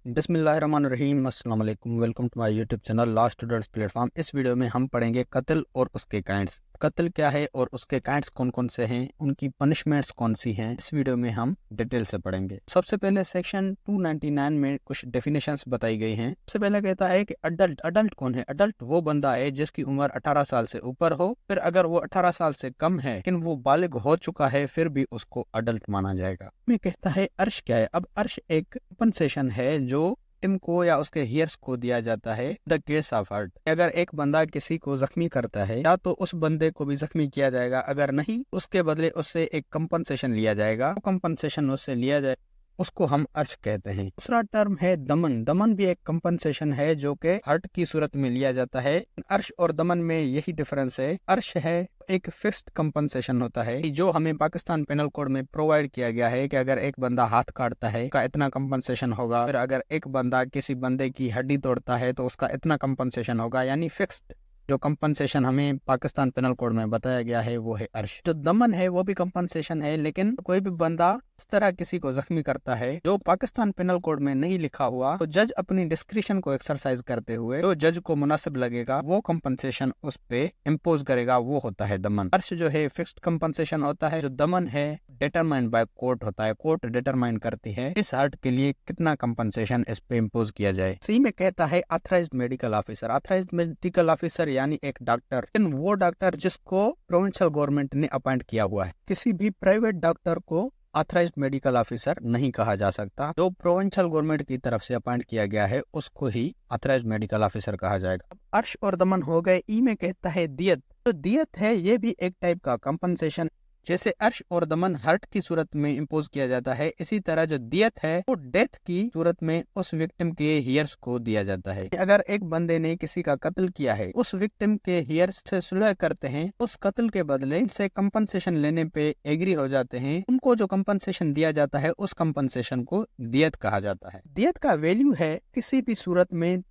बिस्मिल्लाहिर्रहमानिर्रहीम। अस्सलाम वालेकुम। Welcome to my YouTube channel law students platform. इस वीडियो में हम पढ़ेंगे कत्ल और उसके काइंड्स। कत्ल क्या है और उसके काइंड्स कौन कौन से हैं, उनकी पनिशमेंट्स कौन सी हैं, इस वीडियो में हम डिटेल से पढ़ेंगे। सबसे पहले सेक्शन 299 में कुछ डेफिनेशंस बताई गई हैं। सबसे पहले कहता है कि अडल्ट कौन है। अडल्ट वो बंदा है जिसकी उम्र 18 साल से ऊपर हो। फिर अगर वो 18 साल से कम है लेकिन वो बालिग हो चुका है फिर भी उसको अडल्ट माना जाएगा। में कहता है अर्श क्या है। अब अर्श एक कंपनसेशन है जो टिम को या उसके हियर्स को दिया जाता है द केस ऑफ हर्ट। अगर एक बंदा किसी को जख्मी करता है या तो उस बंदे को भी जख्मी किया जाएगा, अगर नहीं उसके बदले उससे एक कंपनसेशन लिया जाएगा। वो कंपनसेशन उससे लिया जाए उसको हम अर्श कहते हैं। दूसरा टर्म है दमन। दमन भी एक कंपनसेशन है जो कि हर्ट की सूरत में लिया जाता है। अर्श और दमन में यही डिफरेंस है। अर्श है एक फिक्स्ड कंपनसेशन होता है जो हमें पाकिस्तान पेनल कोड में प्रोवाइड किया गया है कि अगर एक बंदा हाथ काटता है उसका इतना कंपनसेशन होगा। फिर अगर एक बंदा किसी बंदे की हड्डी तोड़ता है तो उसका इतना कंपनसेशन होगा, यानी फिक्स्ड जो कंपनसेशन हमें पाकिस्तान पेनल कोड में बताया गया है वो है अर्श। जो दमन है वो भी कंपनसेशन है, लेकिन कोई भी बंदा इस तरह किसी को जख्मी करता है जो पाकिस्तान पेनल कोड में नहीं लिखा हुआ, तो जज अपनी डिस्क्रिशन को एक्सरसाइज करते हुए जो जज को मुनासिब लगेगा वो कंपनसेशन उस पे इम्पोज करेगा, वो होता है दमन। अर्श जो है फिक्स्ड कंपनसेशन होता है। जो दमन है डिटरमाइंड बाय कोर्ट होता है। कोर्ट डिटरमाइन करती है इस हर्ट के लिए कितना कंपनसेशन इस पे इम्पोज किया जाए। सी में कहता है authorised medical officer. Authorised medical officer यानी एक डॉक्टर, लेकिन वो डॉक्टर जिसको प्रोविंशियल गवर्नमेंट ने अपॉइंट किया हुआ है। किसी भी प्राइवेट डॉक्टर को ऑथराइज्ड मेडिकल ऑफिसर नहीं कहा जा सकता। जो प्रोविंशियल गवर्नमेंट की तरफ से अपॉइंट किया गया है उसको ही ऑथराइज्ड मेडिकल ऑफिसर कहा जाएगा। अर्श और दमन हो गए। ई में कहता है दियत। तो दियत है ये भी एक टाइप का कंपनसेशन। जैसे अर्श और दमन हर्ट की सूरत में इम्पोज किया जाता है, इसी तरह जो दियत है वो डेथ की सूरत में उस विक्टिम के हियर्स को दिया जाता है। अगर एक बंदे ने किसी का कत्ल किया है, उस विक्टिम के हियर्स से सुलह करते हैं, उस कत्ल के बदले से कंपनसेशन लेने पे एग्री हो जाते हैं, उनको जो कंपनसेशन दिया जाता है उस कंपनसेशन को दियत कहा जाता है। दियत का वैल्यू है किसी भी सूरत में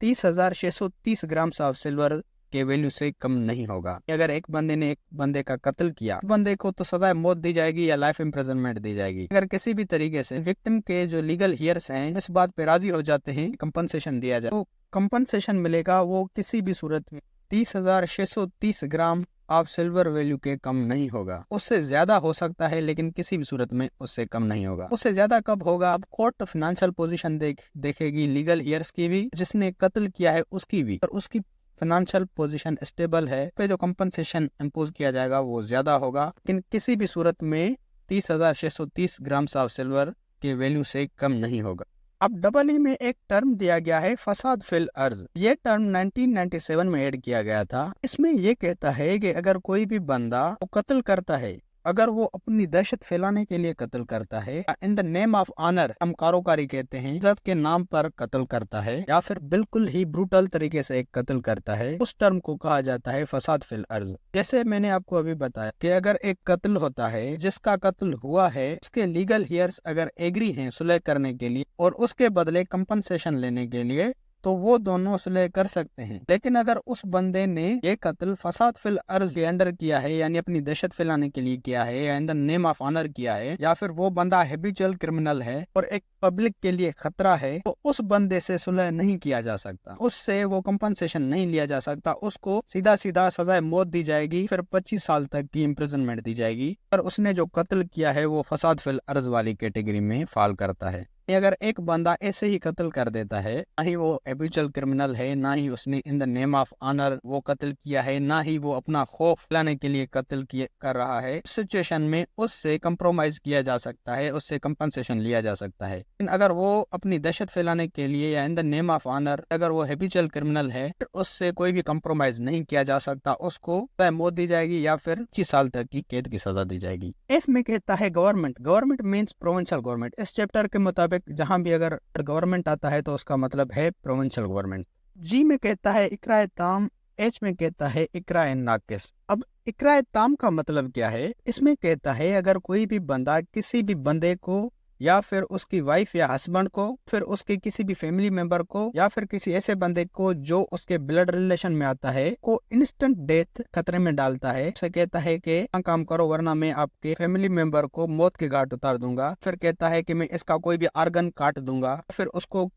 30,630 ग्राम ऑफ सिल्वर के वैल्यू से कम नहीं होगा। अगर एक बंदे ने एक बंदे का कत्ल किया, बंदे को तो सजा मौत दी जाएगी या लाइफ इम्प्रिजनमेंट दी जाएगी। अगर किसी भी तरीके से विक्टिम के जो लीगल हियर्स हैं इस बात पे राजी हो जाते हैं कंपनसेशन दिया जाए, तो कंपनसेशन मिलेगा वो किसी भी सूरत में 30,630 ग्राम ऑफ सिल्वर वैल्यू के कम नहीं होगा। उससे ज्यादा हो सकता है लेकिन किसी भी सूरत में उससे कम नहीं होगा। उससे ज्यादा कब होगा? अब कोर्ट फाइनेंशियल पोजीशन देखेगी, लीगल हियर्स की भी, जिसने कत्ल किया है उसकी भी, और उसकी फाइनेंशियल पोजीशन स्टेबल है पे जो कंपनसेशन इम्पोज किया जाएगा वो ज्यादा होगा, लेकिन किसी भी सूरत में 30,630 ग्राम ऑफ सिल्वर के वैल्यू से कम नहीं होगा। अब डबल ई में एक टर्म दिया गया है फसाद फिल अर्ज। ये टर्म 1997 में ऐड किया गया था। इसमें ये कहता है कि अगर कोई भी बंदा वो कत्ल करता है, अगर वो अपनी दहशत फैलाने के लिए कत्ल करता है, in the name of honour, हम कारोकारी कहते हैं, इज्जत के नाम पर कत्ल करता है, या फिर बिल्कुल ही ब्रूटल तरीके से एक कत्ल करता है, उस टर्म को कहा जाता है फसाद फिल अर्ज। जैसे मैंने आपको अभी बताया कि अगर एक कत्ल होता है, जिसका कत्ल हुआ है उसके लीगल हियर्स अगर एग्री हैं सुलह करने के लिए और उसके बदले कंपनसेशन लेने के लिए, तो वो दोनों सुलह कर सकते हैं। लेकिन अगर उस बंदे ने ये कत्ल फसाद फिल अर्ज के अंडर किया है, यानी अपनी दहशत फैलाने के लिए किया है, या in the name of honour किया है, या फिर वो बंदा हैबिचुअल क्रिमिनल है और एक पब्लिक के लिए खतरा है, तो उस बंदे से सुलह नहीं किया जा सकता, उससे वो कंपनसेशन नहीं लिया जा सकता। उसको सीधा सीधा सजाए मौत दी जाएगी, फिर 25 साल तक की इम्प्रिजनमेंट दी जाएगी। और उसने जो कत्ल किया है वो फसाद फिल अर्ज वाली कैटेगरी में फॉल करता है। अगर एक बंदा ऐसे ही कत्ल कर देता है, ना ही वो हैबिचुअल क्रिमिनल है, ना ही उसने in the name of honour वो कत्ल किया है, ना ही वो अपना खौफ फैलाने के लिए कत्ल कर रहा है, इस सिचुएशन में उससे कंप्रोमाइज किया जा सकता है, उससे कंपनसेशन लिया जा सकता है। लेकिन अगर वो अपनी दहशत फैलाने के लिए या in the name of honour अगर वो हैबिचुअल क्रिमिनल है, फिर उससे कोई भी कंप्रोमाइज नहीं किया जा सकता, उसको मौत दी जाएगी या फिर 25 साल तक की कैद की सजा दी जाएगी। एफ में कहता है government. Government means provincial government. इस चैप्टर के मुताबिक जहां भी अगर गवर्नमेंट आता है तो उसका मतलब है प्रोविंशियल गवर्नमेंट। जी में कहता है इकराए ताम। एच में कहता है इकराए नाकिस। अब इकराए ताम का मतलब क्या है? इसमें कहता है अगर कोई भी बंदा किसी भी बंदे को या फिर उसकी वाइफ या हस्बैंड को, फिर उसके किसी भी फैमिली मेंबर को, या फिर किसी ऐसे बंदे को जो उसके ब्लड रिलेशन में आता है, को इंस्टेंट डेथ खतरे में डालता है, उसे कहता है कि काम करो वरना मैं आपके फैमिली मेंबर को मौत के घाट उतार दूंगा। फिर कहता है कि मैं इसका कोई भी आर्गन काट दूंगा, फिर उसको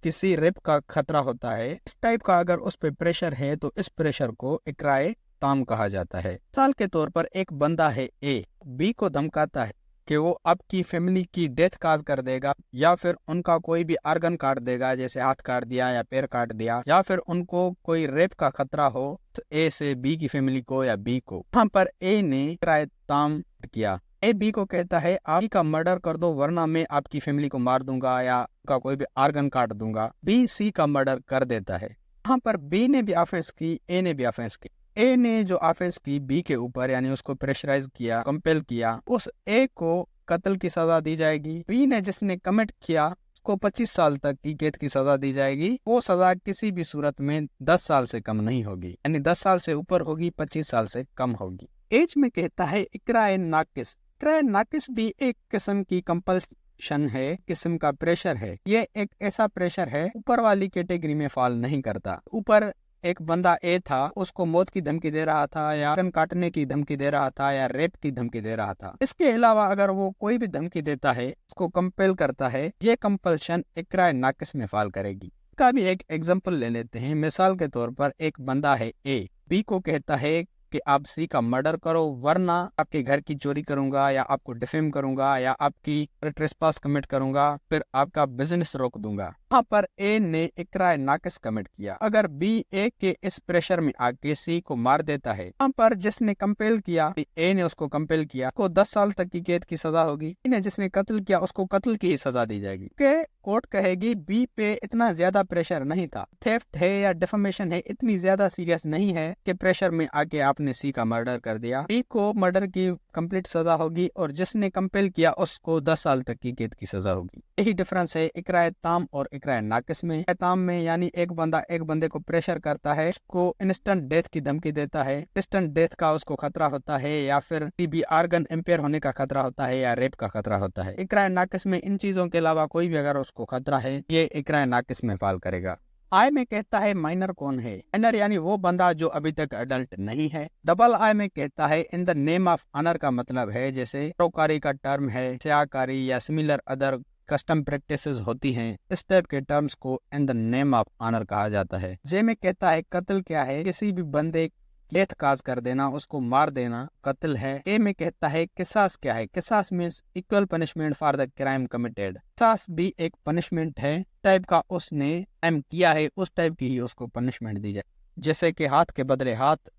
किसी रेप का खतरा होता है, इस टाइप का अगर उस पे प्रेशर है तो इस प्रेशर को इकराए ताम कहा जाता है। मिसाल के तौर पर एक बंदा है ए, बी को धमकाता है कि वो आपकी फैमिली की डेथ काज कर देगा या फिर उनका कोई भी आर्गन काट देगा, जैसे हाथ काट दिया या पैर काट दिया, या फिर उनको कोई रेप का खतरा हो तो ए से बी की फैमिली को या बी को। यहाँ पर ए ने किराए ताम किया। ए बी को कहता है आप का मर्डर कर दो वरना मैं आपकी फैमिली को मार दूंगा या का कोई भी आर्गन काट दूंगा। बी सी का मर्डर कर देता है। यहाँ पर बी ने भी ऑफेंस की, ए ने भी ऑफेंस की। ए ने जो ऑफेंस की बी के ऊपर, यानी उसको प्रेशराइज किया, कंपेल किया, उस ए को कत्ल की सजा दी जाएगी। बी ने जिसने कमिट किया उसको 25 साल तक की कैद की सजा दी जाएगी। वो सजा किसी भी सूरत में 10 साल से कम नहीं होगी, यानी 10 साल से ऊपर होगी, 25 साल से कम होगी। एज में कहता है इकराए नाकिस। इकराए नाकिस भी एक किस्म की कंपल्शन है, किस्म का प्रेशर है। ये एक ऐसा प्रेशर है ऊपर वाली कैटेगरी में फॉल नहीं करता। ऊपर एक बंदा ए था, उसको मौत की धमकी दे रहा था या आर्गन काटने की धमकी दे रहा था या रेप की धमकी दे रहा था। इसके अलावा अगर वो कोई भी धमकी देता है, उसको कंपेल करता है, ये कंपल्शन इकराए नाकिस में फॉल करेगी। इसका भी एक एग्जांपल ले लेते हैं। मिसाल के तौर पर एक बंदा है ए, बी को कहता है कि आप सी का मर्डर करो वरना आपके घर की चोरी करूंगा या आपको डिफेम करूंगा या आपकी ट्रेसपास कमिट करूंगा, फिर आपका बिजनेस रोक दूंगा। यहाँ पर ए ने इकराए नाकिस कमिट किया। अगर बी ए के इस प्रेशर में आके सी को मार देता है, यहाँ पर जिसने कंपेल किया, ए ने उसको कंपेल किया, उसको 10 साल तक की कैद की सजा होगी। ने जिसने कत्ल किया उसको कत्ल की ही सजा दी जाएगी। कोर्ट कहेगी बी पे इतना ज्यादा प्रेशर नहीं था, थेफ्ट है या डिफेमेशन है, इतनी ज्यादा सीरियस नहीं है कि प्रेशर में आके आपने सी का मर्डर कर दिया। बी को मर्डर की कंप्लीट सजा होगी और जिसने कंपेल किया उसको 10 साल तक की कैद की सजा होगी। यही डिफरेंस है इकराए ताम और इकराए नाकिस में। ताम में यानी एक बंदा एक बंदे को प्रेशर करता है, उसको इंस्टेंट डेथ की धमकी देता है, इंस्टेंट डेथ का उसको खतरा होता है या फिर भी आर्गन इम्पेयर होने का खतरा होता है या रेप का खतरा होता है। इकराए नाकिस में इन चीजों के अलावा कोई भी अगर उसको खतरा है, ये इकराए नाकिस में फॉल करेगा। आई में कहता है माइनर कौन है। माइनर यानी वो बंदा जो अभी तक अडल्ट नहीं है। डबल आई में कहता है in the name of honour का मतलब है जैसे परोकारी का टर्म है, स्याकारी या सिमिलर अदर कस्टम प्रैक्टिसेस होती हैं, इस टाइप के टर्म्स को in the name of honour कहा जाता है। जे में कहता है कत्ल क्या है, किसी भी बंदे डेथ काज कर देना, उसको मार देना कत्ल है। ए में कहता है किसास क्या है, किसास means equal punishment for the crime committed. किसास भी एक पनिशमेंट है, टाइप का उसने क्राइम किया है उस टाइप की ही उसको पनिशमेंट दी जाए। जैसे कि हाथ के बदले हाथ,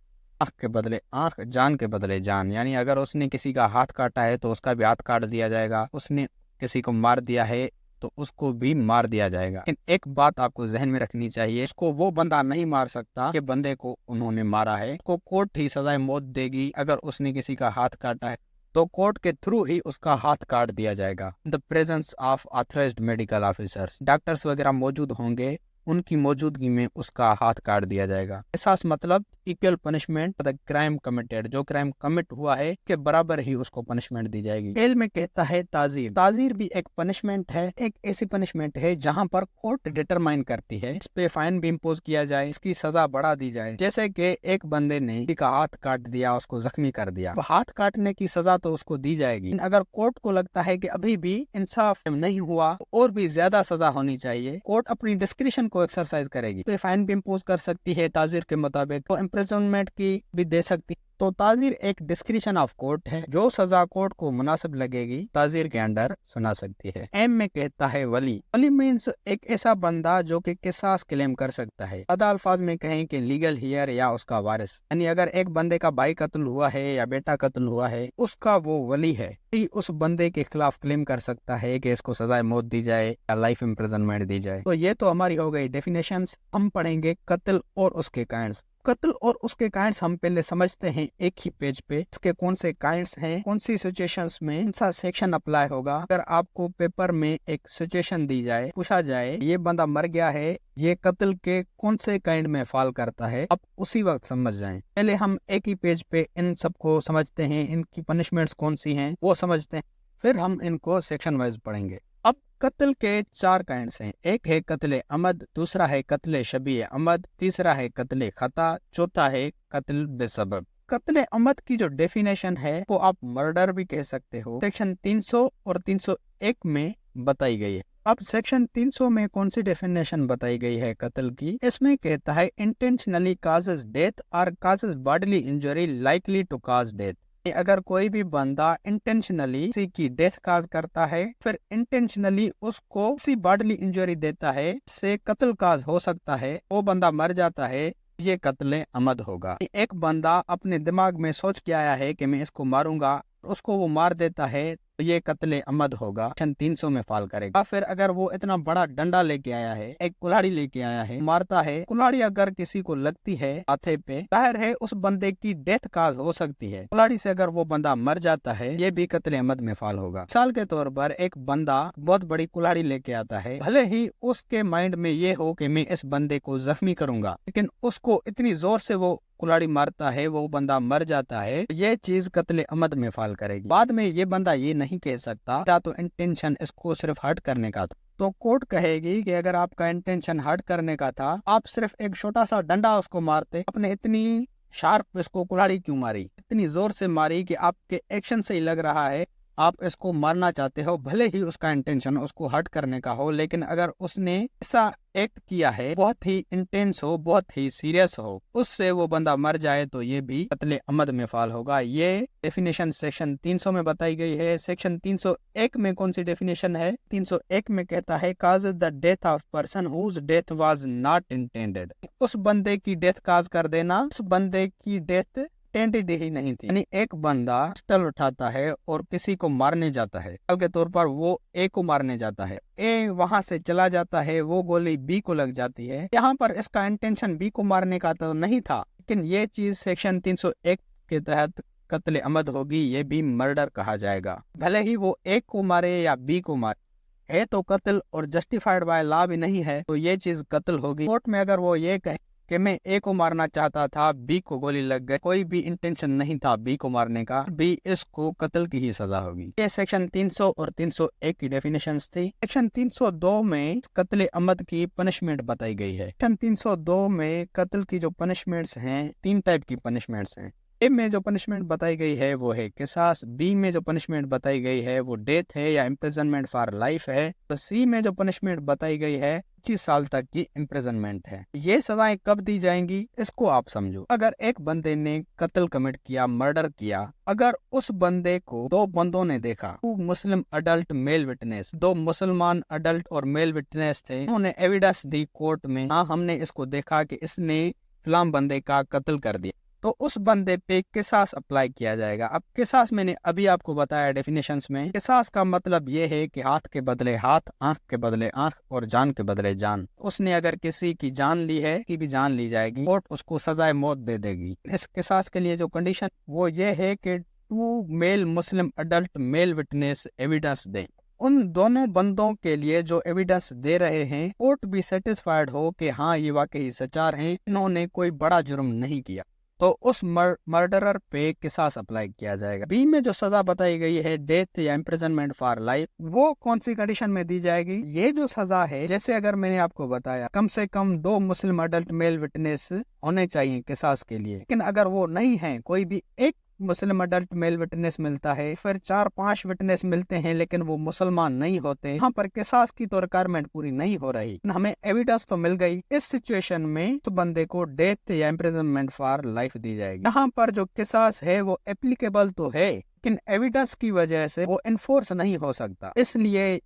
आंख के बदले आंख, जान के बदले जान, यानी अगर उसने किसी का हाथ काटा है तो उसका भी हाथ काट दिया जाएगा, उसने किसी को मार दिया है तो उसको भी मार दिया जाएगा। लेकिन एक बात आपको जहन में रखनी चाहिए, इसको वो बंदा नहीं मार सकता कि बंदे को उन्होंने मारा है, उसको कोर्ट ही सजाए मौत देगी। अगर उसने किसी का हाथ काटा है तो कोर्ट के थ्रू ही उसका हाथ काट दिया जाएगा। The presence of authorised medical officers, doctors वगैरह मौजूद होंगे, उनकी मौजूदगी में उसका हाथ काट दिया जाएगा। एहसास मतलब equal punishment the crime committed, जो क्राइम कमिट हुआ है के बराबर ही उसको पनिशमेंट दी जाएगी। खेल में कहता है ताजीर। ताजीर भी एक पनिशमेंट है, एक ऐसी पनिशमेंट है जहां पर कोर्ट डिटरमाइन करती है इस पे फाइन भी इम्पोज किया जाए, इसकी सजा बढ़ा दी जाए। जैसे कि एक बंदे ने किसी का हाथ काट दिया, उसको जख्मी कर दिया, हाथ काटने की सजा तो उसको दी जाएगी। अगर कोर्ट को लगता है कि अभी भी इंसाफ नहीं हुआ और भी ज्यादा सजा होनी चाहिए, कोर्ट अपनी डिस्क्रिशन को एक्सरसाइज करेगी, तो फाइन भी इम्पोज कर सकती है ताजीर के मुताबिक, तो इम्प्रिजनमेंट की भी दे सकती। तो ताजीर एक डिस्क्रिशन ऑफ कोर्ट है, जो सजा कोर्ट को मुनासिब लगेगी ताजीर के अंडर सुना सकती है। एम में कहता है वली। वली मीन्स एक ऐसा बंदा जो कि किसास क्लेम कर सकता है। सादा अल्फाज में कहें कि लीगल हियर या उसका वारिस, यानी अगर एक बंदे का भाई कत्ल हुआ है या बेटा कत्ल हुआ है, उसका वो वली है, उस बंदे के खिलाफ क्लेम कर सकता है कि इसको सजाए मौत दी जाए या लाइफ इम्प्रिजनमेंट दी जाए। तो ये तो हमारी हो गई डेफिनेशंस। हम पढ़ेंगे कत्ल और उसके काइंड्स। कत्ल और उसके काइंड्स हम पहले समझते हैं एक ही पेज पे, इसके कौन से काइंड्स हैं, कौन सी सिचुएशंस में कौन सा सेक्शन अप्लाई होगा। अगर आपको पेपर में एक सिचुएशन दी जाए, पूछा जाए ये बंदा मर गया है, ये कत्ल के कौन से काइंड में फॉल करता है, आप उसी वक्त समझ जाएं। पहले हम एक ही पेज पे इन सबको समझते हैं, इनकी पनिशमेंट्स कौन सी हैं वो समझते हैं, फिर हम इनको सेक्शन वाइज पढ़ेंगे। अब कत्ल के 4 काइंड्स हैं। एक है कत्ले अमद, दूसरा है कत्ले शबीह अमद, तीसरा है कत्ले खता, चौथा है कत्ल बेसबब। कत्ले अमद की जो डेफिनेशन है वो आप मर्डर भी कह सकते हो, सेक्शन 300 और 301 में बताई गई है। अब सेक्शन 300 में कौन सी डेफिनेशन बताई गई है कत्ल की? इसमें कहता है इंटेंशनली काजेस डेथ और causes bodily injury likely to cause death. अगर कोई भी बंदा इंटेंशनली किसी की डेथ काज करता है, फिर इंटेंशनली उसको किसी बॉडीली इंजरी देता है, से कत्ल काज हो सकता है, वो बंदा मर जाता है, ये कत्ल अमद होगा। एक बंदा अपने दिमाग में सोच के आया है कि मैं इसको मारूंगा, उसको वो मार देता है, तो ये कत्ल अमद होगा, सेक्शन 300 में फाल करेगा। फिर अगर वो इतना बड़ा डंडा लेके आया है, एक कुल्हाड़ी लेके आया है, मारता है, कुल्हाड़ी अगर किसी को लगती है माथे पे, जाहिर है उस बंदे की डेथ काज हो सकती है। कुल्हाड़ी से अगर वो बंदा मर जाता है, ये भी कत्ल अमद में फाल होगा। मिसाल के तौर पर एक बंदा बहुत बड़ी कुल्हाड़ी लेके आता है, भले ही उसके माइंड में ये हो कि मैं इस बंदे को जख्मी करूंगा, लेकिन उसको इतनी जोर से वो कुल्हाड़ी मारता है, वो बंदा मर जाता है, ये चीज कत्ल अमद में फाल करेगी। बाद में ये बंदा ये नहीं कह सकता मेरा तो इंटेंशन इसको सिर्फ हर्ट करने का था, तो कोर्ट कहेगी कि अगर आपका इंटेंशन हर्ट करने का था, आप सिर्फ एक छोटा सा डंडा उसको मारते, अपने इतनी शार्प इसको कुल्हाड़ी क्यों मारी, इतनी जोर से मारी कि आपके एक्शन से ही लग रहा है आप इसको मारना चाहते हो, भले ही उसका इंटेंशन उसको हर्ट करने का हो, लेकिन अगर उसने ऐसा एक्ट किया है बहुत ही इंटेंस हो, बहुत ही सीरियस हो, उससे वो बंदा मर जाए, तो ये भी कत्ल अमद में फाल होगा। ये डेफिनेशन सेक्शन 300 में बताई गई है। सेक्शन 301 में कौन सी डेफिनेशन है? 301 में कहता है cause the death of person whose death was not intended. उस बंदे की डेथ काज कर देना, उस बंदे की डेथ इंटेंडेड ही नहीं थी। यानी एक बंदा पिस्टल उठाता है और किसी को मारने जाता है, मिसाल के तौर पर वो ए को मारने जाता है, ए वहां से चला जाता है, वो गोली बी को लग जाती है। यहाँ पर इसका इंटेंशन बी को मारने का तो नहीं था, लेकिन ये चीज सेक्शन 301 के तहत कत्ल अमद होगी, ये भी मर्डर कहा जाएगा। भले ही वो ए को मारे या बी को मारे, है तो कत्ल और जस्टिफाइड बाय लॉ भी नहीं है, तो ये चीज कत्ल होगी। कोर्ट में अगर वो ये कहे कि मैं ए को मारना चाहता था, बी को गोली लग गई, कोई भी इंटेंशन नहीं था बी को मारने का, बी इसको कत्ल की ही सजा होगी। ये सेक्शन 300 और 301 की डेफिनेशंस थी। सेक्शन 302 में कत्ल अमद की पनिशमेंट बताई गई है। सेक्शन 302 में कत्ल की जो पनिशमेंट्स हैं, 3 टाइप की पनिशमेंट्स हैं। ए में जो पनिशमेंट बताई गई है वो है किसास, बी में जो पनिशमेंट बताई गई है वो डेथ है या इम्प्रिजनमेंट फॉर लाइफ है, तो सी में जो पनिशमेंट बताई गई है 25 साल तक की इम्प्रिजनमेंट है। ये सजाएं कब दी जाएंगी इसको आप समझो। अगर एक बंदे ने कत्ल कमिट किया, मर्डर किया, अगर उस बंदे को 2 बंदों ने देखा, 2 मुस्लिम अडल्ट मेल विटनेस, 2 मुसलमान अडल्ट और मेल विटनेस थे, उन्होंने एविडेंस दी कोर्ट में, हाँ हमने इसको देखा कि इसने फलां बंदे का कत्ल कर दिया, तो उस बंदे पे किसास अप्लाई किया जाएगा। अब किसास मैंने अभी आपको बताया डेफिनेशंस में, किसास का मतलब ये है कि हाथ के बदले हाथ, आंख के बदले आंख और जान के बदले जान। उसने अगर किसी की जान ली है, की भी जान ली जाएगी, कोर्ट उसको सजाए मौत दे देगी। इस किसास के लिए जो कंडीशन वो ये है कि 2 मेल मुस्लिम अडल्ट मेल विटनेस एविडेंस दें। उन दोनों बंदों के लिए जो एविडेंस दे रहे हैं, कोर्ट भी सेटिस्फाइड हो कि हाँ ये वाकई सच्चार हैं, इन्होंने कोई बड़ा जुर्म नहीं किया, तो उस मर्डरर पे किसास अप्लाई किया जाएगा। बी में जो सजा बताई गई है डेथ या इम्प्रिजनमेंट फॉर लाइफ, वो कौन सी कंडीशन में दी जाएगी? ये जो सजा है, जैसे अगर मैंने आपको बताया कम से कम 2 मुस्लिम अडल्ट मेल विटनेस होने चाहिए किसास के लिए, लेकिन अगर वो नहीं है, कोई भी एक मुस्लिम अडल्ट मेल विटनेस मिलता है, फिर 4-5 विटनेस मिलते हैं लेकिन वो मुसलमान नहीं होते, यहाँ पर किसास की तो रिक्वायरमेंट पूरी नहीं हो रही, हमें एविडेंस तो मिल गई। इस सिचुएशन में तो बंदे को डेथ या इम्प्रिजनमेंट फॉर लाइफ दी जाएगी। यहाँ पर जो किसास है वो एप्लीकेबल तो है, लेकिन एविडेंस की वजह से वो इन्फोर्स नहीं हो सकता, इसलिए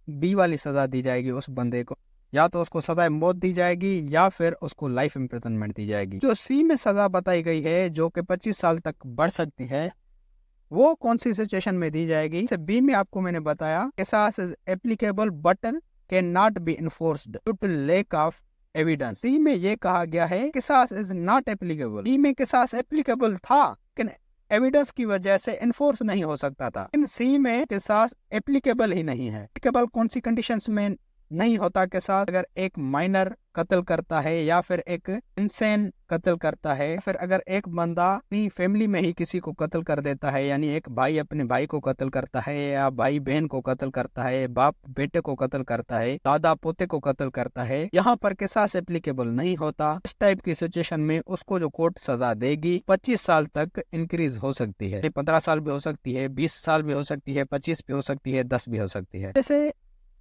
बी वाली सजा दी जाएगी उस बंदे को। या तो उसको सजा मौत दी जाएगी या फिर उसको लाइफ इम्प्रिजनमेंट दी जाएगी। जो सी में सजा बताई गई है जो कि 25 साल तक बढ़ सकती है, वो कौन सी सिचुएशन में दी जाएगी? बी में आपको मैंने बताया किसास is applicable but can not be enforced due to lack of evidence. C में ये कहा गया है किसास इज नॉट एप्लीकेबल। बी में किसास एप्लीकेबल था लेकिन एविडेंस की वजह से इन्फोर्स नहीं हो सकता था। इन सी में किसास एप्लीकेबल ही नहीं है। एप्लीकेबल कौन सी कंडीशंस में नहीं होता किसास? अगर एक माइनर कत्ल करता है या फिर एक इंसान कत्ल करता है, फिर अगर एक बंदा अपनी फैमिली में ही किसी को कत्ल कर देता है, यानी एक भाई अपने भाई को कत्ल करता है या भाई बहन को कत्ल करता है, बाप बेटे को कत्ल करता है, दादा पोते को कत्ल करता है, यहाँ पर किसास एप्लीकेबल नहीं होता। इस टाइप की सिचुएशन में उसको जो कोर्ट सजा देगी 25 साल तक इंक्रीज हो सकती है। 15 साल भी हो सकती है, 20 साल भी हो सकती है, 25 भी हो सकती है, 10 भी हो सकती है। जैसे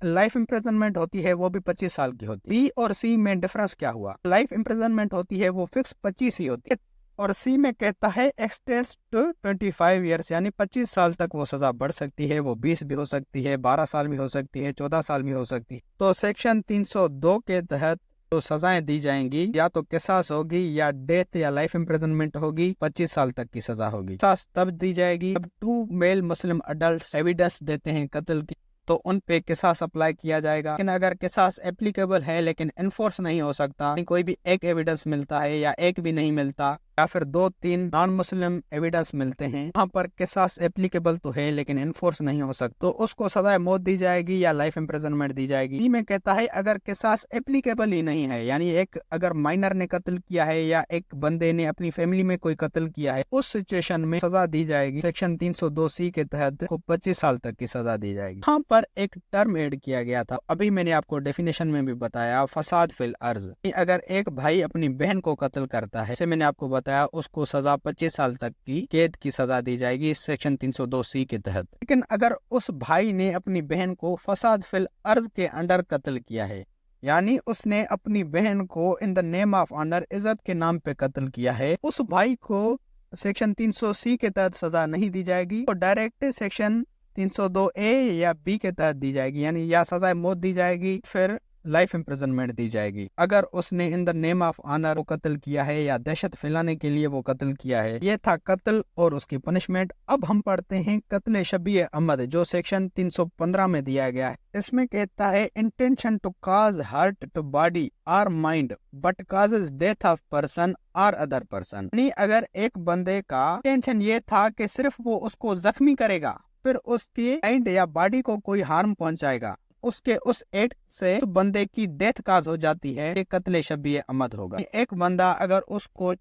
लाइफ इम्प्रिजनमेंट होती है वो भी 25 साल की होती है। बी और सी में डिफरेंस क्या हुआ? लाइफ इम्प्रिजनमेंट होती है वो फिक्स 25 ही होती है और सी में कहता है एक्सटेंड्स टू 25 ईयर्स, यानी 25 साल तक वो सजा बढ़ सकती है। वो 20 भी हो सकती है, 12 साल भी हो सकती है, 14 साल भी हो सकती है। तो सेक्शन 302 के तहत तो सजाएं दी जाएंगी, या तो किसास होगी या डेथ या लाइफ इम्प्रिजनमेंट होगी, 25 साल तक की सजा होगी। किसास तब दी जाएगी जब 2 मेल मुस्लिम अडल्ट एविडेंस देते हैं कत्ल की, तो उन पे किसास अप्लाई किया जाएगा। लेकिन अगर किसास एप्लीकेबल है लेकिन एनफोर्स नहीं हो सकता, कोई भी एक एविडेंस मिलता है या एक भी नहीं मिलता, या फिर 2-3 नॉन मुस्लिम एविडेंस मिलते हैं, वहाँ पर किसास एप्लीकेबल तो है लेकिन एनफोर्स नहीं हो सकता, तो उसको सजा मौत दी जाएगी या लाइफ इम्प्रिजनमेंट दी जाएगी। में कहता है अगर किसास एप्लीकेबल ही नहीं है, यानी एक अगर माइनर ने कत्ल किया है या एक बंदे ने अपनी फैमिली में कोई कत्ल किया है, उस सिचुएशन में सजा दी जाएगी सेक्शन 302C के तहत को 25 साल तक की सजा दी जाएगी। यहाँ पर एक टर्म ऐड किया गया था, अभी मैंने आपको डेफिनेशन में भी बताया, फसाद फिल अर्ज। अगर एक भाई अपनी बहन को कत्ल करता है, जैसे मैंने आपको बताया, उसको सजा 25 साल तक की कैद की सजा दी जाएगी सेक्शन 302C के तहत। लेकिन अगर उस भाई ने अपनी बहन को फसाद फिल अर्ज के अंडर कत्ल किया है, यानी उसने अपनी बहन को in the name of honour, इज्जत के नाम पे कत्ल किया है, उस भाई को सेक्शन 300C के तहत सजा नहीं दी जाएगी और डायरेक्ट सेक्शन 302A या B के तहत दी जाएगी, यानी या सजा मौत दी जाएगी फिर लाइफ इम्प्रिजनमेंट दी जाएगी। अगर उसने in the name of honour वो कत्ल किया है या दहशत फैलाने के लिए वो कत्ल किया है। ये था कत्ल और उसकी पनिशमेंट। अब हम पढ़ते हैं कत्ल शबीह अहमद, जो सेक्शन 315 में दिया गया है। इसमें कहता है intention to cause hurt to body और mind but causes death of person और अदर पर्सन, यानी अगर एक बंदे का इंटेंशन ये था कि सिर्फ वो उसको जख्मी करेगा, फिर उसके माइंड या बॉडी को कोई हार्म पहुंचाएगा, उसके उस एक्ट से तो बंदे की डेथ काज हो जाती है, ये कत्ल शबीह अहमद होगा। एक बंदा अगर उसको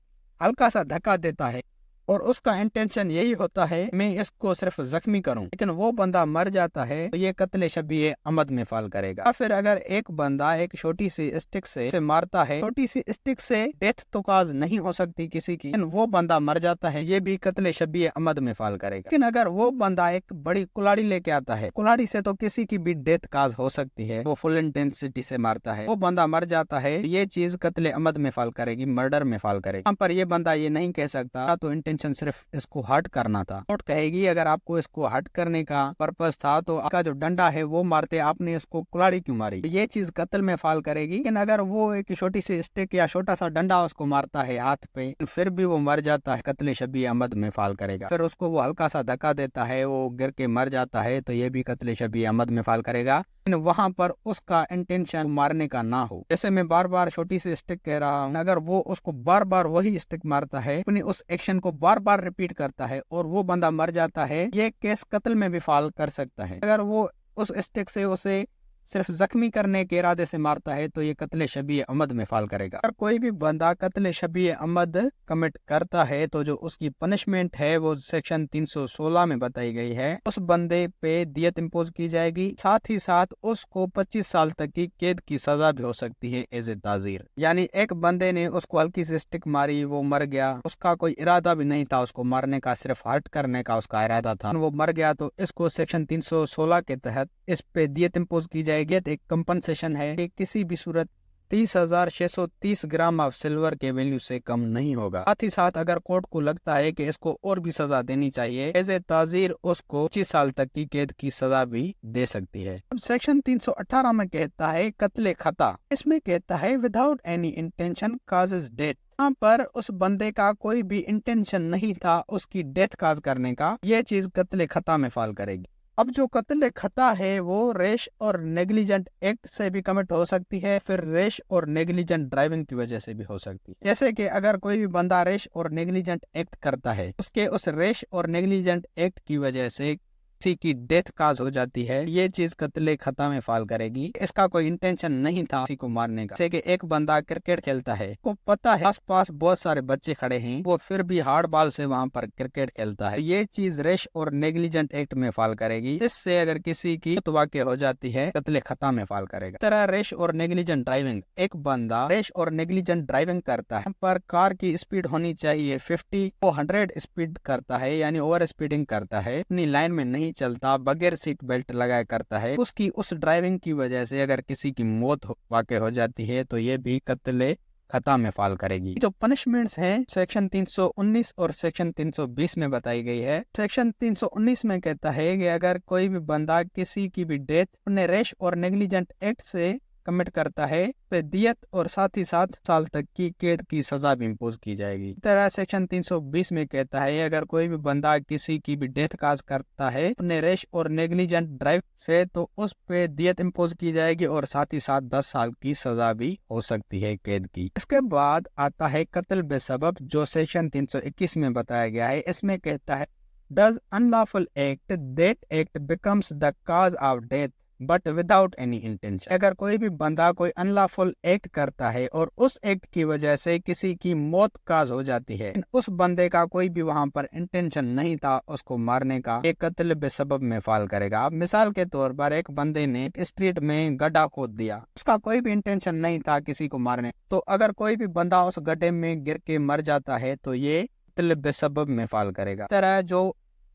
हल्का सा धक्का देता है और उसका इंटेंशन यही होता है मैं इसको सिर्फ जख्मी करूं, लेकिन वो बंदा मर जाता है, तो ये कत्ल शबीह अहमद में फाल करेगा। या फिर अगर एक बंदा एक छोटी सी स्टिक से मारता है, छोटी सी स्टिक से डेथ तो काज नहीं हो सकती किसी की, लेकिन वो बंदा मर जाता है, ये भी कत्ल शबीह अहमद में फाल करेगा। लेकिन अगर वो बंदा एक बड़ी कुल्हाड़ी लेके आता है, कुल्हाड़ी से तो किसी की भी डेथ काज हो सकती है, वो फुल इंटेंसिटी से मारता है, वो बंदा मर जाता है, ये चीज कत्ल अहमद में फाल करेगी, मर्डर में फाल करेगी। यहाँ पर ये बंदा ये नहीं कह सकता तो इंटेंशन सिर्फ इसको हर्ट करना था। कोर्ट कहेगी अगर आपको इसको हर्ट करने का पर्पस था तो आपका जो डंडा है वो मारते, आपने इसको कुल्हाड़ी क्यों मारी, ये चीज कत्ल में फाल करेगी। लेकिन अगर वो एक छोटी सी स्टिक या छोटा सा डंडा उसको मारता है हाथ पे, फिर भी वो मर जाता है, कत्ल शबीह अहमद में फाल करेगा। फिर उसको वो हल्का सा धक्का देता है, वो गिर के मर जाता है, तो ये भी कत्ल शबीह अहमद में फाल करेगा। वहां पर उसका इंटेंशन मारने का ना हो, जैसे मैं बार बार छोटी सी स्टिक कह रहा हूँ, अगर वो उसको बार बार वही स्टिक मारता है, अपनी उस एक्शन को बार बार रिपीट करता है और वो बंदा मर जाता है, ये केस कत्ल में भी फाल कर सकता है। अगर वो उस स्टिक से उसे सिर्फ जख्मी करने के इरादे से मारता है तो ये कत्ल शबीह अहमद में फाल करेगा। अगर कोई भी बंदा कत्ल शबीह अहमद कमिट करता है तो जो उसकी पनिशमेंट है वो सेक्शन 316 में बताई गई है। उस बंदे पे दियत इम्पोज की जाएगी, साथ ही साथ उसको 25 साल तक की कैद की सजा भी हो सकती है एज ए ताजीर। यानी एक बंदे ने उसको हल्की सी स्टिक मारी, वो मर गया, उसका कोई इरादा भी नहीं था उसको मारने का, सिर्फ हर्ट करने का उसका इरादा था, वो मर गया, तो इसको सेक्शन 316 के तहत इस पे दियत इम्पोज की जाएगी। एक कंपनसेशन है कि किसी भी सूरत 30,630 ग्राम ऑफ सिल्वर के वैल्यू से कम नहीं होगा। साथ ही साथ अगर कोर्ट को लगता है कि इसको और भी सजा देनी चाहिए, एज ए ताजीर उसको 25 साल तक की कैद की सजा भी दे सकती है। अब सेक्शन 318 में कहता है कत्ले खता, इसमें कहता है without any intention causes death. यहाँ पर उस बंदे का कोई भी इंटेंशन नहीं था उसकी डेथ काज करने का, ये चीज कत्ले खता में फाल करेगी। अब जो कत्ल खता है वो रेश और नेग्लिजेंट एक्ट से भी कमिट हो सकती है, फिर रेश और नेग्लिजेंट ड्राइविंग की वजह से भी हो सकती है। जैसे कि अगर कोई भी बंदा रेश और नेग्लिजेंट एक्ट करता है, उसके उस रेश और नेग्लिजेंट एक्ट की वजह से किसी की डेथ काज हो जाती है, ये चीज कत्ले खता में फाल करेगी। इसका कोई इंटेंशन नहीं था किसी को मारने का। जैसे कि एक बंदा क्रिकेट खेलता है, को पता है आस पास बहुत सारे बच्चे खड़े हैं, वो फिर भी हार्ड बॉल से वहां पर क्रिकेट खेलता है, ये चीज रेश और नेग्लिजेंट एक्ट में फाल करेगी। इससे अगर किसी की वाक़या हो जाती है कत्ले खता में फाल करेगा। तरह रेश और नेग्लिजेंट ड्राइविंग, एक बंदा रेश और नेग्लिजेंट ड्राइविंग करता है, पर कार की स्पीड होनी चाहिए 50, वो 100 स्पीड करता है, यानी ओवर स्पीडिंग करता है, अपनी लाइन में नहीं नहीं चलता, बगैर सीट बेल्ट लगाए करता है, उसकी उस ड्राइविंग की वजह से अगर किसी की मौत वाक़ई हो जाती है तो ये भी कत्ल खता में फाल करेगी। जो पनिशमेंट्स हैं सेक्शन 319 और सेक्शन 320 में बताई गई है। सेक्शन 319 में कहता है कि अगर कोई भी बंदा किसी की भी डेथ अपने रैश और नेग्लिजेंट एक्ट से कमिट करता है तो दियत और साथ ही 7 साल तक की कैद की सजा भी इम्पोज की जाएगी। इस तरह सेक्शन 320 में कहता है अगर कोई भी बंदा किसी की भी डेथ काज करता है अपने रैश और नेग्लिजेंट ड्राइव से तो उस पे दियत इम्पोज की जाएगी और साथ ही साथ 10 साल की सजा भी हो सकती है कैद की। इसके बाद आता है कत्ल बेसबब जो सेक्शन 321 में बताया गया है। इसमें कहता है does unlawful act that act becomes the cause of death but without any intention. अगर कोई भी बंदा कोई अनलॉफुल एक्ट करता है और उस एक्ट की वजह से किसी की मौत काज हो जाती है, उस बंदे का कोई भी वहां पर इंटेंशन नहीं था उसको मारने का, एक कत्ल बेसबब में फाल करेगा। अब मिसाल के तौर पर एक बंदे ने स्ट्रीट में गड्ढा खोद दिया, उसका कोई भी इंटेंशन नहीं था किसी को मारने, तो अगर कोई भी बंदा उस गड्ढे में गिर के मर जाता है तो ये कत्ल बेसबब में फाल करेगा। इस तरह जो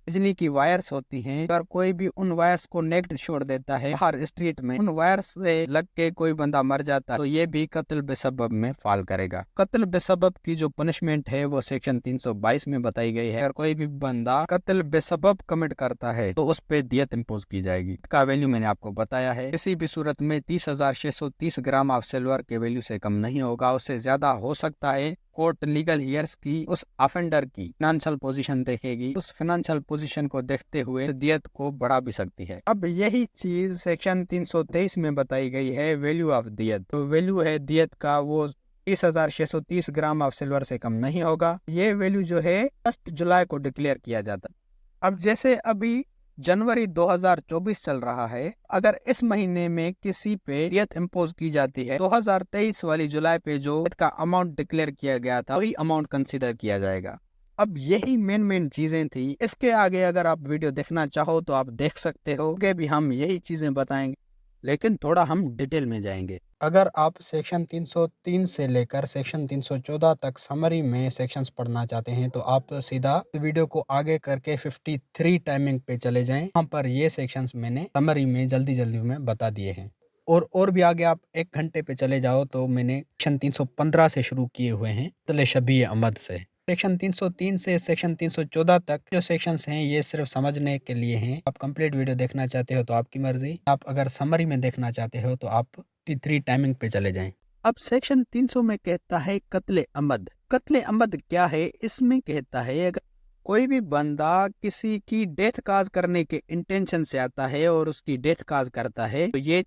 बिजली की वायर्स होती हैं, अगर कोई भी उन वायर्स को नेक्ट छोड़ देता है हर स्ट्रीट में, उन वायर्स से लग के कोई बंदा मर जाता है तो ये भी कत्ल बेसबब में फाल करेगा। कत्ल बेसबब की जो पनिशमेंट है वो सेक्शन 322 में बताई गई है। अगर कोई भी बंदा कत्ल बेसबब कमिट करता है तो उस पे दियत इम्पोज की जाएगी। इसका वैल्यू मैंने आपको बताया है, किसी भी सूरत में 30,630 ग्राम ऑफ सिल्वर के वैल्यू से कम नहीं होगा, उससे ज्यादा हो सकता है। कोर्ट लीगल ईयर्स की उस ऑफेंडर की फाइनेंशियल पोजीशन देखेगी, उस फाइनेंशियल पोजीशन को देखते हुए दियत को बढ़ा भी सकती है। अब यही चीज सेक्शन 323 में बताई गई है, वैल्यू ऑफ दियत। तो वैल्यू है दियत का वो 30,630 ग्राम ऑफ सिल्वर से कम नहीं होगा। ये वैल्यू जो है 1 जुलाई को डिक्लेयर किया जाता है। अब जैसे अभी जनवरी 2024 चल रहा है, अगर इस महीने में किसी पे दियत इम्पोज की जाती है 2023 वाली जुलाई पे जो का अमाउंट डिक्लेयर किया गया था वही अमाउंट कंसीडर किया जाएगा। अब यही मेन चीजें थी। इसके आगे अगर आप वीडियो देखना चाहो तो आप देख सकते हो कि भी हम यही चीजें बताएंगे, लेकिन थोड़ा हम डिटेल में जाएंगे। अगर आप सेक्शन 303 से लेकर सेक्शन 314 तक समरी में सेक्शंस पढ़ना चाहते हैं तो आप सीधा वीडियो को आगे करके 53 टाइमिंग पे चले जाएं। वहाँ पर ये सेक्शंस मैंने समरी में जल्दी में बता दिए हैं। और भी आगे आप 1 घंटे पे चले जाओ तो मैंने सेक्शन 315 से शुरू किए हुए हैं, कत्ल शबीह अहमद से। सेक्शन 303 से सेक्शन 314 तक जो सेक्शंस हैं ये सिर्फ समझने के लिए हैं। आप कंप्लीट वीडियो देखना चाहते हो तो आपकी मर्जी, आप अगर समरी में देखना चाहते हो तो आप 3 टाइमिंग पे चले जाएं। अब सेक्शन 300 में कहता है कत्ले अमद। कत्ले अमद क्या है? इसमें कहता है अगर कोई भी बंदा किसी की डेथ काज करने के इंटेंशन से आता है और उसकी डेथ काज करता है तो ये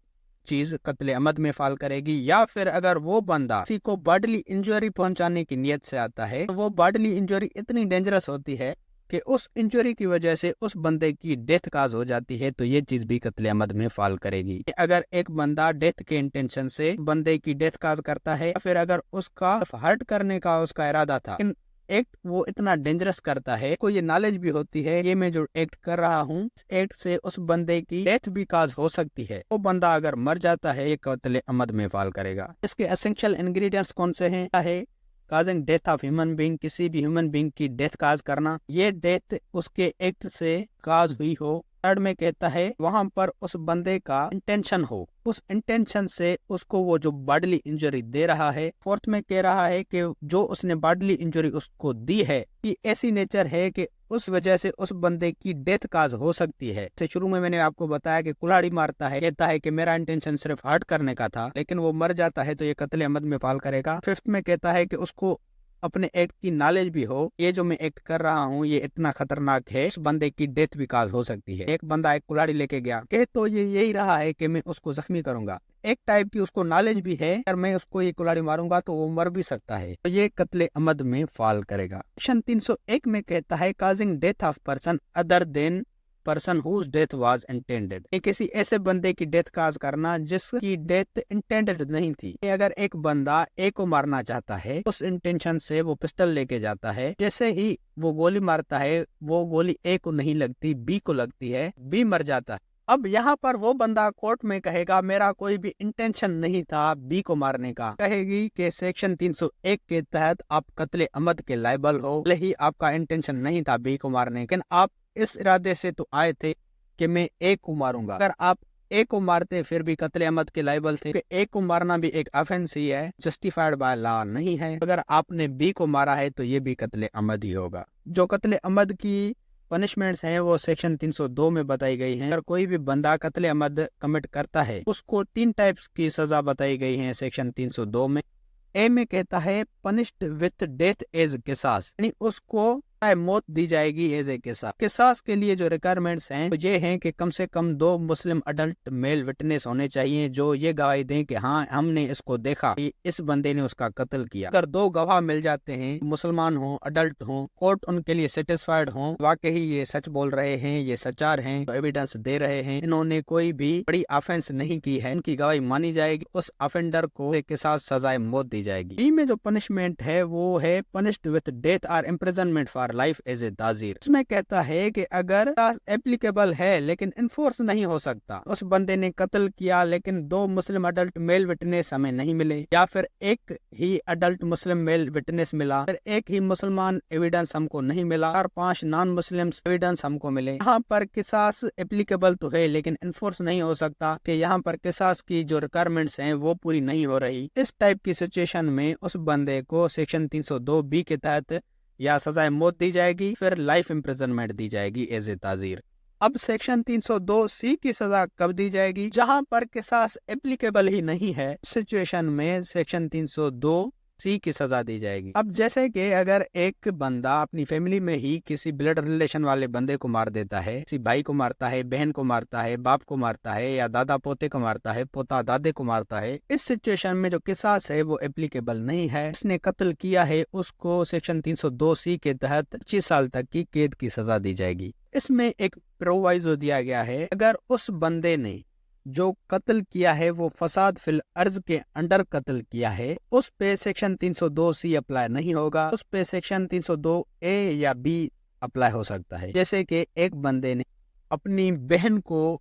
चीज कत्ले अमद में फाल करेगी। या फिर अगर वो बंदा किसी को बॉडीली इंजरी पहुंचाने की नियत से आता है तो वो बॉडीली इंजरी इतनी डेंजरस होती है कि उस इंजरी की वजह से उस बंदे की डेथ काज हो जाती है तो ये चीज भी कत्ले अमद में फाल करेगी। अगर एक बंदा डेथ के इंटेंशन से बंदे की डेथ काज करता है या फिर अगर उसका हर्ट करने का उसका इरादा था, एक्ट वो इतना डेंजरस करता है, को ये नॉलेज भी होती है ये मैं जो एक्ट कर रहा हूँ एक्ट से उस बंदे की डेथ भी काज हो सकती है, वो बंदा अगर मर जाता है ये कत्ले अमद में फाल करेगा। इसके एसेंशियल इंग्रेडिएंट्स कौन से हैं? है causing death of human being, किसी भी ह्यूमन बीइंग की डेथ काज करना, ये डेथ उसके एक्ट से काज हुई हो। थर्ड में कहता है वहां पर उस बंदे का इंटेंशन हो, उस इंटेंशन से उसको वो जो बॉडीली इंजरी दे रहा है। फोर्थ में कह रहा है कि जो उसने बॉडीली इंजरी उसको दी है कि ऐसी नेचर है कि उस वजह से उस बंदे की डेथ काज हो सकती है। शुरू में मैंने आपको बताया कि कुल्हाड़ी मारता है, कहता है कि मेरा इंटेंशन सिर्फ हर्ट करने का था, लेकिन वो मर जाता है तो ये कत्ले अमद में फाल करेगा। फिफ्थ में कहता है कि उसको अपने एक्ट की नॉलेज भी हो, ये जो मैं एक्ट कर रहा हूँ ये इतना खतरनाक है, उस बंदे की डेथ भी काज हो सकती है। एक बंदा एक कुल्हाड़ी लेके गया कहे तो ये यही रहा है कि मैं उसको जख्मी करूंगा, एक टाइप की उसको नॉलेज भी है अगर मैं उसको ये कुल्हाड़ी मारूंगा तो वो मर भी सकता है, तो ये कत्ले अमद में फाल करेगा। सेक्शन 301 में कहता है causing death of person other than person whose death was intended, किसी ऐसे बंदे की डेथ काज करना जिसकी डेथ इंटेंडेड नहीं थी। अगर एक बंदा ए को मारना चाहता है उस इंटेंशन से वो पिस्टल लेके जाता है, जैसे ही वो गोली मारता है वो गोली ए को नहीं लगती बी को लगती है, बी मर जाता है। अब यहाँ पर वो बंदा कोर्ट में कहेगा मेरा कोई भी इंटेंशन नहीं था बी को मारने का, कहेगी कि सेक्शन 301 के तहत आप कत्ले अमद के लायबल हो, भले ही आपका इंटेंशन नहीं था बी को मारने, लेकिन आप इस इरादे से तो आए थे कि मैं ए को मारूंगा। अगर आप ए को मारते फिर भी कत्ले अमद के लायबल थे, कि ए को मारना भी एक ऑफेंस ही है, जस्टिफाइड बाय लॉ नहीं है। अगर आपने बी को मारा है तो ये भी कत्ले अमद ही होगा। जो कत्ले अमद की पनिशमेंट्स हैं वो सेक्शन 302 में बताई गई हैं। अगर कोई भी बंदा कत्ले अमद कमिट करता है उसको 3 टाइप्स की सजा बताई गई है सेक्शन 302 में। ए में कहता है पनिश्ड विथ डेथ एज किसास, यानी उसको मौत दी जाएगी एज ए किसास। किसास के लिए जो रिक्वायरमेंट्स हैं वो ये हैं कि कम से कम 2 मुस्लिम अडल्ट मेल विटनेस होने चाहिए जो ये गवाही दें कि हाँ हमने इसको देखा कि इस बंदे ने उसका कत्ल किया। अगर 2 गवाह मिल जाते हैं, मुसलमान हो, अडल्ट हो, कोर्ट उनके लिए सेटिस्फाइड हो, वाकई ये सच बोल रहे हैं, ये सच्चार हैं, तो एविडेंस दे रहे हैं, इन्होंने कोई भी बड़ी ऑफेंस नहीं की है, उनकी गवाही मानी जाएगी। उस ऑफेंडर को के साथ सजाए मौत दी जाएगी। बी में जो पनिशमेंट है वो है पनिश्ड विथ डेथ और imprisonment for life as a ताजीर। इसमें कहता है कि अगर एप्लीकेबल है लेकिन इन्फोर्स नहीं हो सकता, उस बंदे ने कत्ल किया लेकिन 2 मुस्लिम अडल्ट मेल विटनेस हमें नहीं मिले, या फिर एक ही अडल्ट मुस्लिम मेल विटनेस मिला, फिर एक ही मुसलमान एविडेंस हमको नहीं मिला और 5 नॉन मुस्लिम एविडेंस हमको मिले, यहाँ पर किसास एप्लीकेबल तो है लेकिन इन्फोर्स नहीं हो सकता कि यहाँ पर किसास की जो रिक्वायरमेंट्स हैं वो पूरी नहीं हो रही। इस टाइप की सिचुएशन में उस बंदे को सेक्शन 302 बी के तहत या सजाए मौत दी जाएगी, फिर लाइफ इम्प्रिजनमेंट दी जाएगी एज ए ताजीर। अब सेक्शन 302 सी की सजा कब दी जाएगी? जहां पर किसास एप्लीकेबल ही नहीं है, सिचुएशन में सेक्शन 302 सी की सजा दी जाएगी। अब जैसे कि अगर एक बंदा अपनी फैमिली में ही किसी ब्लड रिलेशन वाले बंदे को मार देता है, किसी भाई को मारता है, बहन को मारता है, बाप को मारता है, या दादा पोते को मारता है, पोता दादे को मारता है, इस सिचुएशन में जो किसास है वो एप्लीकेबल नहीं है। इसने कत्ल किया है, उसको सेक्शन 302 सी के तहत 25 साल तक की कैद की सजा दी जाएगी। इसमें एक प्रोवाइजो दिया गया है, अगर उस बंदे ने जो कत्ल किया है वो फसाद फिल अर्ज के अंडर कत्ल किया है, उस पे सेक्शन 302 सी अप्लाई नहीं होगा, उस पे सेक्शन 302 ए या बी अप्लाई हो सकता है। जैसे कि एक बंदे ने अपनी बहन को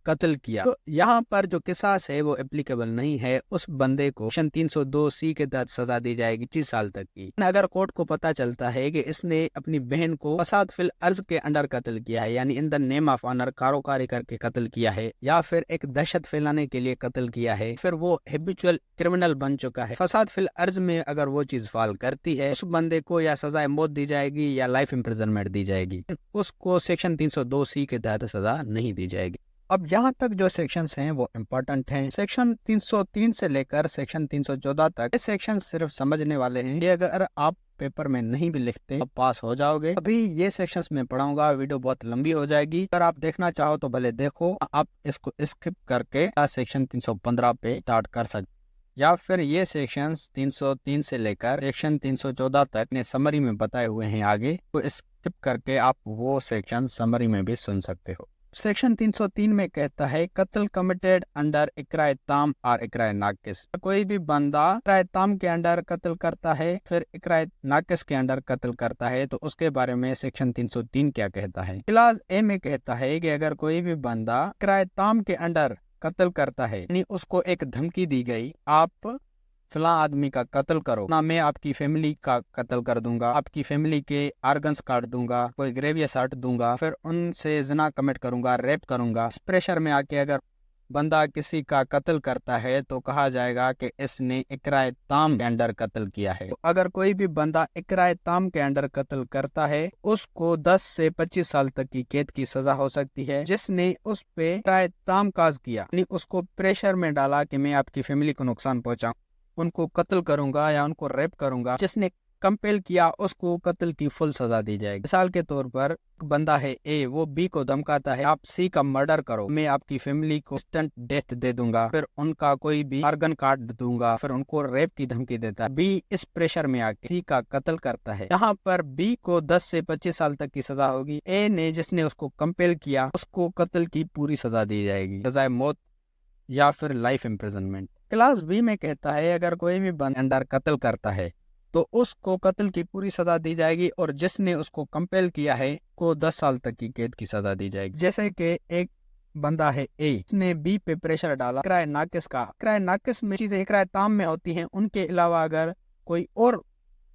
कत्ल किया, तो यहाँ पर जो किसास है वो एप्लीकेबल नहीं है, उस बंदे को सेक्शन 302 सी के तहत सजा दी जाएगी 25 साल तक की। अगर कोर्ट को पता चलता है कि इसने अपनी बहन को फसाद फिल अर्ज के अंडर कत्ल किया है, यानी in the name of honour कारोकारी करके कत्ल किया है, या फिर एक दहशत फैलाने के लिए कत्ल किया है, फिर वो हैबिचुअल क्रिमिनल बन चुका है, फसाद फिल अर्ज में अगर वो चीज फॉल करती है, उस बंदे को या सजाए मौत दी जाएगी या लाइफ इम्प्रिजनमेंट दी जाएगी, उसको सेक्शन 302 सी के तहत सजा नहीं दी जाएगी। अब यहाँ तक जो सेक्शंस हैं वो इम्पोर्टेंट हैं। सेक्शन 303 से लेकर सेक्शन 314 तक ये सेक्शन सिर्फ समझने वाले हैं। ये अगर आप पेपर में नहीं भी लिखते तो पास हो जाओगे। अभी ये सेक्शंस में पढ़ाऊंगा, वीडियो बहुत लंबी हो जाएगी। अगर आप देखना चाहो तो भले देखो, आप इसको स्किप करके सेक्शन 315 पे स्टार्ट कर सकते, या फिर ये सेक्शंस 303 से लेकर सेक्शन 314 तक ने समरी में बताए हुए हैं आगे, तो स्किप करके आप वो सेक्शन समरी में भी सुन सकते हो। सेक्शन 303 में कहता है कत्ल कमिटेड अंडर इकराए ताम और इकराए नाकिस। कोई भी बंदा इकराए ताम के अंडर कत्ल करता है, फिर इकराए नाकिस के अंडर कत्ल करता है, तो उसके बारे में सेक्शन 303 क्या कहता है? क्लास ए में कहता है कि अगर कोई भी बंदा इकराए ताम के अंडर कत्ल करता है, यानी उसको एक धमकी दी गई, आप फला आदमी का कत्ल करो ना, मैं आपकी फैमिली का कत्ल कर दूंगा, आपकी फैमिली के आर्गन्स काट दूंगा, कोई ग्रेवियस हट दूंगा, फिर उनसे जिना कमिट करूंगा, रेप करूंगा। इस प्रेशर में आके अगर बंदा किसी का कत्ल करता है तो कहा जाएगा कि इसने इकराए ताम के अंडर कत्ल किया है। तो अगर कोई भी बंदा इकराए ताम के अंडर कत्ल करता है, उसको 10 से 25 साल तक की कैद की सजा हो सकती है। जिसने उस पे इकराए ताम काज किया, यानी उसको प्रेशर में डाला कि मैं आपकी फैमिली को नुकसान पहुंचाऊं, उनको कत्ल करूंगा या उनको रेप करूंगा, जिसने कंपेल किया उसको कत्ल की फुल सजा दी जाएगी। मिसाल के तौर पर बंदा है ए, वो बी को धमकाता है आप सी का मर्डर करो, मैं आपकी फैमिली को इंस्टेंट डेथ दे दूंगा, फिर उनका कोई भी आर्गन काट दूंगा, फिर उनको रेप की धमकी देता है। बी इस प्रेशर में आके सी का कत्ल करता है, यहाँ पर बी को 10 से 25 साल तक की सजा होगी। ए ने जिसने उसको कंपेल किया उसको कत्ल की पूरी सजा दी जाएगी, सजाए मौत या फिर लाइफ इम्प्रिजनमेंट। क्लास बी में कहता है अगर कोई भी बंदा अंडर कत्ल करता है तो उसको कत्ल की पूरी सजा दी जाएगी, और जिसने उसको कंपेल किया है को 10 साल तक की कैद की सजा दी जाएगी। जैसे कि एक बंदा है ए, उसने बी पे प्रेशर डाला इकराए नाकिस का। इकराए नाकिस में चीजें इकराए ताम में होती हैं, उनके अलावा अगर कोई और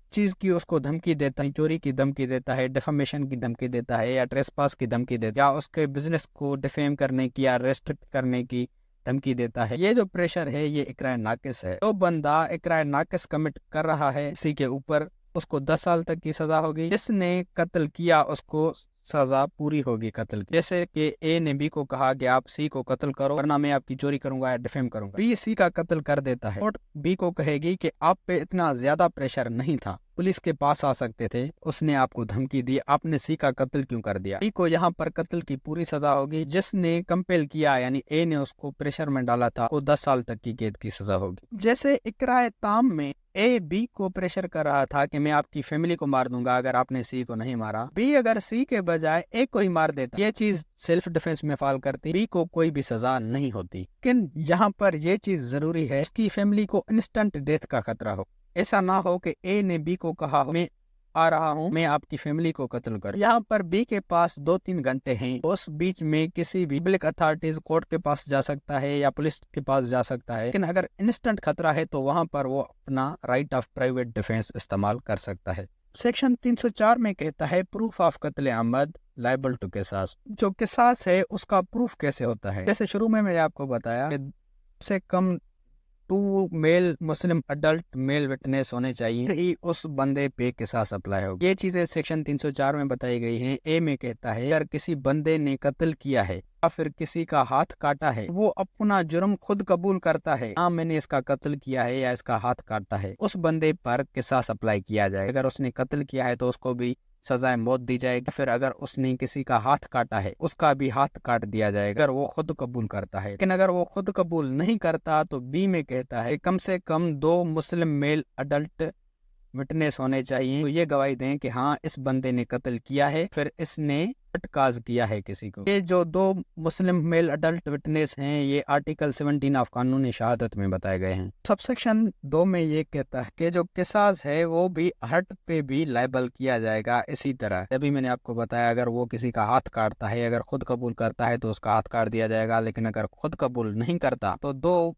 चीज की उसको धमकी देता है, चोरी की धमकी देता है, डिफेमेशन की धमकी देता है, या ट्रेसपास की धमकी देता है, या उसके बिजनेस को डिफेम करने की या रेस्ट्रिक्ट करने की धमकी देता है, ये जो प्रेशर है ये इकरार नाकिस है। तो बंदा इकरार नाकिस कमिट कर रहा है इसी के ऊपर, उसको 10 साल तक की सजा होगी। जिसने कत्ल किया उसको सजा पूरी होगी कत्ल की। जैसे कि ए ने बी को कहा कि आप सी को कत्ल करो वरना मैं आपकी चोरी करूंगा या डिफेम करूंगा। बी सी का कत्ल कर देता है और बी को कहेगी कि आप पे इतना ज्यादा प्रेशर नहीं था, पुलिस के पास आ सकते थे, उसने आपको धमकी दी, आपने सी का कत्ल क्यों कर दिया। बी को यहाँ पर कत्ल की पूरी सजा होगी। जिसने कंपेल किया यानी ए ने उसको प्रेशर में डाला था, वो 10 साल तक की कैद की सजा होगी। जैसे इकरार ताम में ए बी को प्रेशर कर रहा था कि मैं आपकी फैमिली को मार दूंगा अगर आपने सी को नहीं मारा। बी अगर सी के बजाय ए को ही मार देता, ये चीज सेल्फ डिफेंस में फॉल करती, बी को कोई भी सजा नहीं होती। लेकिन यहाँ पर ये चीज जरूरी है कि फैमिली को इंस्टेंट डेथ का खतरा हो। ऐसा ना हो कि ए ने बी को कहा मैं आ रहा हूँ, मैं आपकी फैमिली को कत्ल कर। यहाँ पर बी के पास 2-3 घंटे हैं, उस बीच में किसी भी पब्लिक अथॉरिटीज कोर्ट के पास जा सकता है या पुलिस के पास जा सकता है। लेकिन अगर इंस्टेंट खतरा है तो वहाँ पर वो अपना राइट ऑफ प्राइवेट डिफेंस इस्तेमाल कर सकता है। सेक्शन 304 में कहता है प्रूफ ऑफ कत्ल अमद लायबल टू किसास। जो किसास है उसका प्रूफ कैसे होता है। जैसे शुरू में मैंने आपको बताया कि से कम 2 मेल मुस्लिम अडल्ट मेल विटनेस होने चाहिए ही उस बंदे पे किसास अप्लाई होगी। ये चीजें सेक्शन 304 में बताई गई हैं। ए में कहता है अगर किसी बंदे ने कत्ल किया है या फिर किसी का हाथ काटा है, वो अपना जुर्म खुद कबूल करता है, हाँ मैंने इसका कत्ल किया है या इसका हाथ काटा है, उस बंदे पर किसास अप्लाई किया जाए। अगर उसने कत्ल किया है तो उसको भी सजाए मौत दी जाएगी। फिर अगर उसने किसी का हाथ काटा है उसका भी हाथ काट दिया जाएगा अगर वो खुद कबूल करता है। लेकिन अगर वो खुद कबूल नहीं करता तो बी में कहता है कम से कम 2 मुस्लिम मेल अडल्ट विटनेस होने चाहिए, तो ये गवाही दें कि हाँ इस बंदे ने कत्ल किया है, फिर इसने काज किया है किसी को। ये जो 2 मुस्लिम मेल अडल्ट विटनेस हैं ये आर्टिकल 17 ऑफ कानूनी शहादत में बताए गए हैं। सबसेक्शन 2 में ये कहता है कि जो किसास है वो भी हर्ट पे भी लायबल किया जाएगा। इसी तरह अभी मैंने आपको बताया अगर वो किसी का हाथ काटता है, अगर खुद कबूल करता है तो उसका हाथ काट दिया जाएगा, लेकिन अगर खुद कबूल नहीं करता तो 2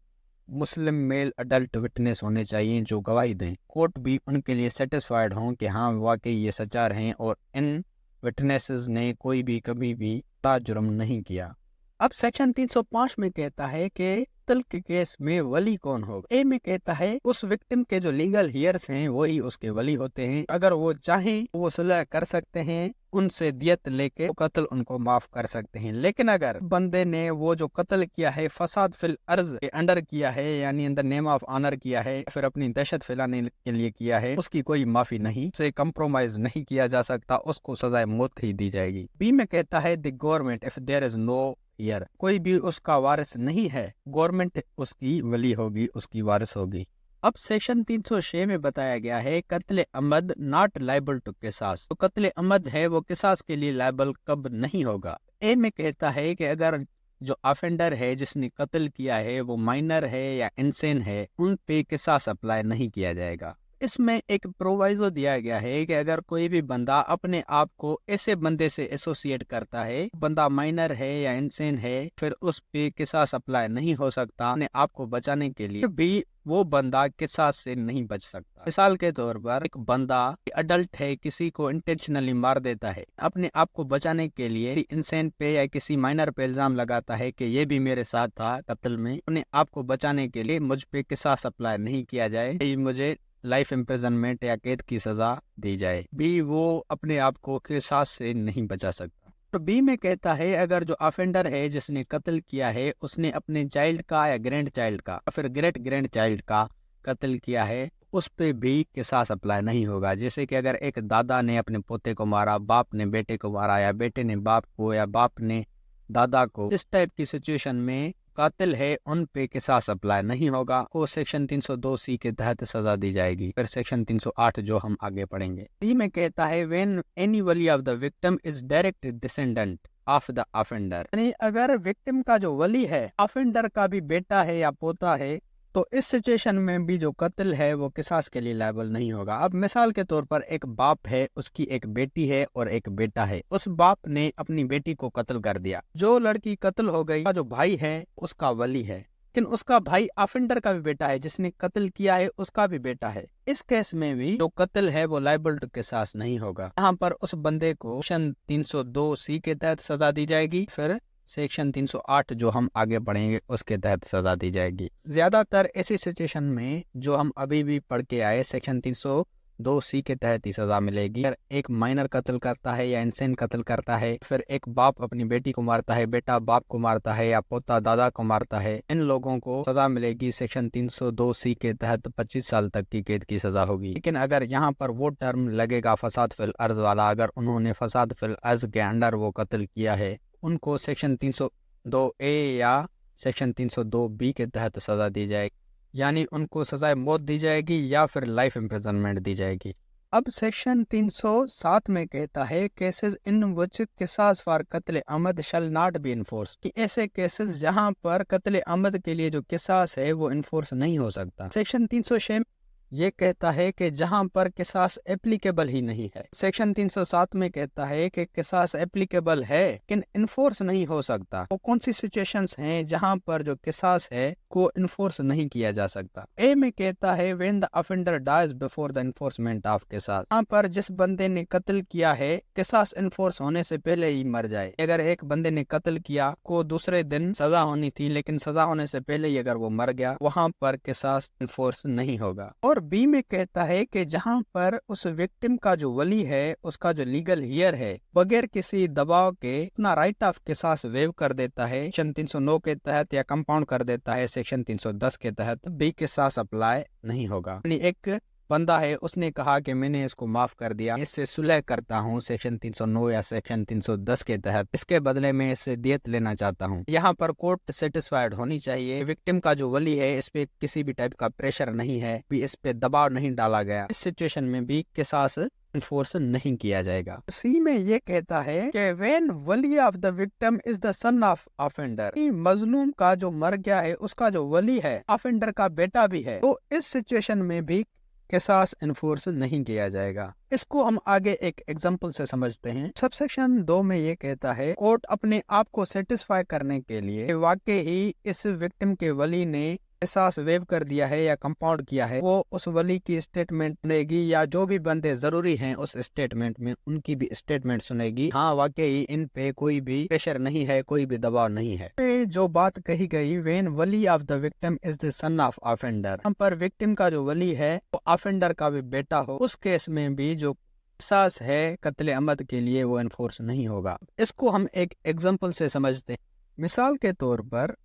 मुस्लिम मेल अडल्ट विटनेस होने चाहिए जो गवाही दें। कोर्ट भी उनके लिए सेटिस्फाइड हों कि हाँ वाकई ये सच्चार हैं और इन विटनेसेस ने कोई भी कभी भी जुर्म नहीं किया। अब सेक्शन 305 में कहता है कि कत्ल के केस में वली कौन होगा। ए में कहता है उस विक्टिम के जो लीगल हियर्स हैं वही उसके वली होते हैं। अगर वो चाहें वो सुलह कर सकते हैं, उनसे दियत लेके कत्ल उनको माफ कर सकते हैं। लेकिन अगर बंदे ने वो जो कत्ल किया है फसाद फिल अर्ज के अंडर किया है यानी अंदर नेम ऑफ ऑनर किया है, फिर अपनी दहशत फैलाने के लिए किया है, उसकी कोई माफी नहीं, उसे कंप्रोमाइज नहीं किया जा सकता, उसको सजाए मौत ही दी जाएगी। बी में कहता है the government if there is no heir, कोई भी उसका वारिस नहीं है, गवर्नमेंट उसकी वली होगी, उसकी वारिस होगी। अब सेक्शन 306 में बताया गया है कत्ले अमद नॉट लाइबल टू किसास। तो कत्ले अमद है वो किसास के लिए लाइबल कब नहीं होगा। ए में कहता है कि अगर जो ऑफेंडर है जिसने कत्ल किया है वो माइनर है या इंसेन है, उन पे किसास अप्लाई नहीं किया जाएगा। इसमें एक प्रोवाइजो दिया गया है कि अगर कोई भी बंदा अपने आप को ऐसे बंदे से एसोसिएट करता है, बंदा माइनर है या इंसेन है, फिर उस पे किसास अप्लाई नहीं हो सकता। अपने आप को बचाने के लिए भी वो बंदा किसास से नहीं बच सकता। मिसाल के तौर पर एक बंदा अडल्ट है किसी को इंटेंशनली मार देता है, अपने आप को बचाने के लिए इंसेन पे या किसी माइनर पे इल्जाम लगाता है कि ये भी मेरे साथ था कत्ल में, अपने आप को बचाने के लिए मुझ पे किसास अप्लाई नहीं किया जाए, मुझे लाइफ इम्प्रिजनमेंट या कैद की सजा दी जाए, भी वो अपने आप को किसास से नहीं बचा सकता। तो बी में कहता है अगर जो ऑफेंडर है जिसने कत्ल किया है उसने अपने चाइल्ड का या ग्रैंड चाइल्ड का या फिर ग्रेट ग्रैंड चाइल्ड का कत्ल किया है, उस पे भी किसास अप्लाई नहीं होगा। जैसे कि अगर एक दादा ने अपने पोते को मारा, बाप ने बेटे को मारा, या बेटे ने बाप को या बाप ने दादा को, इस टाइप की सिचुएशन में कातिल है उन पे किसास अप्लाई नहीं होगा, को सेक्शन 302C के तहत सजा दी जाएगी। फिर सेक्शन 308 जो हम आगे पढ़ेंगे। डी में कहता है when any Wali of the victim is direct descendant of the offender, यानी अगर विक्टिम का जो वली है ऑफेंडर का भी बेटा है या पोता है, तो इस सिचुएशन में भी जो कत्ल है वो किसास के लिए लायबल नहीं होगा। अब मिसाल के तौर पर एक बाप है, उसकी एक बेटी है और एक बेटा है, उस बाप ने अपनी बेटी को कत्ल कर दिया, जो लड़की कत्ल हो गई का जो भाई है उसका वली है, लेकिन उसका भाई ऑफेंडर का भी बेटा है, जिसने कत्ल किया है उसका भी बेटा है। इस केस में भी जो कत्ल है वो लायबल टू किसास नहीं होगा। यहाँ पर उस बंदे को सेक्शन 302C के तहत सजा दी जाएगी, फिर सेक्शन 308 जो हम आगे पढ़ेंगे उसके तहत सजा दी जाएगी। ज्यादातर ऐसी सिचुएशन में जो हम अभी भी पढ़ के आए, सेक्शन 302C के तहत ही सजा मिलेगी। अगर एक माइनर कत्ल करता है या इंसान कत्ल करता है, फिर एक बाप अपनी बेटी को मारता है, बेटा बाप को मारता है, या पोता दादा को मारता है, इन लोगों को सजा मिलेगी सेक्शन 302C के तहत 25 साल तक की कैद की सजा होगी। लेकिन अगर यहाँ पर वो टर्म लगेगा फसाद फिल अर्ज वाला, अगर उन्होंने फसाद फिल अर्ज के अंडर वो कत्ल किया है, उनको सेक्शन 302A या सेक्शन 302B के तहत सजा दी जाएगी, यानी उनको सजाए मौत दी जाएगी या फिर लाइफ इम्प्रिजनमेंट दी जाएगी। अब सेक्शन 307 में कहता है केसेस इन विच किसास फॉर कत्ल अमद शैल नॉट बी इन्फोर्स, कि ऐसे केसेस जहां पर कत्ल अमद के लिए जो किसास है वो इन्फोर्स नहीं हो सकता। सेक्शन 306 ये कहता है कि जहां पर किसास एप्लीकेबल ही नहीं है। सेक्शन 307 में कहता है कि किसास एप्लीकेबल है लेकिन इन्फोर्स नहीं हो सकता। वो कौन सी सिचुएशंस हैं जहां पर जो किसास है को इन्फोर्स नहीं किया जा सकता। ए में कहता है when the offender dies before the enforcement of किसास, यहाँ पर जिस बंदे ने कत्ल किया है किसास इन्फोर्स होने से पहले ही मर जाए। अगर एक बंदे ने कत्ल किया को दूसरे दिन सजा होनी थी, लेकिन सजा होने से पहले ही अगर वो मर गया, वहाँ पर किसास इन्फोर्स नहीं होगा। और बी में कहता है कि जहां पर उस विक्टिम का जो वली है, उसका जो लीगल हियर है, बगैर किसी दबाव के अपना राइट ऑफ किसास वेव कर देता है सेक्शन 309 के तहत या कंपाउंड कर देता है सेक्शन 310 के तहत, बी किसास अप्लाई नहीं होगा। एक बंदा है, उसने कहा कि मैंने इसको माफ कर दिया, इससे सुलह करता हूँ सेक्शन 309 या सेक्शन 310 के तहत, इसके बदले में इससे दियत लेना चाहता हूँ। यहाँ पर कोर्ट सेटिस्फाइड होनी चाहिए, विक्टिम का जो वली है इस पे किसी भी टाइप का प्रेशर नहीं है, भी इस पे दबाव नहीं डाला गया। इस सिचुएशन में भी किसास इन्फोर्स नहीं किया जाएगा। सी में ये कहता है कि when Wali of the victim is the son of offender, मजलूम का जो मर गया है उसका जो वली है ऑफेंडर का बेटा भी है, तो इस सिचुएशन में भी किसास इन्फोर्स नहीं किया जाएगा। इसको हम आगे एक एग्जांपल से समझते हैं। सबसेक्शन 2 में ये कहता है कोर्ट अपने आप को सेटिस्फाई करने के लिए वाकई ही इस विक्टिम के वली ने किसास वेव कर दिया है या कंपाउंड किया है, वो उस वली की स्टेटमेंट सुनेगी, या जो भी बंदे जरूरी हैं उस स्टेटमेंट में उनकी भी स्टेटमेंट सुनेगी। हाँ, वाकई इन पे कोई भी प्रेशर नहीं है, कोई भी दबाव नहीं है। जो बात कही गई when Wali of the victim is the son of offender, यहाँ पर विक्टिम का जो वली है वो ऑफेंडर का भी बेटा हो, उस केस में भी जो किसास है कत्ले अमद के लिए वो एनफोर्स नहीं होगा। इसको हम एक एग्जाम्पल से समझते हैं। मिसाल के तौर पर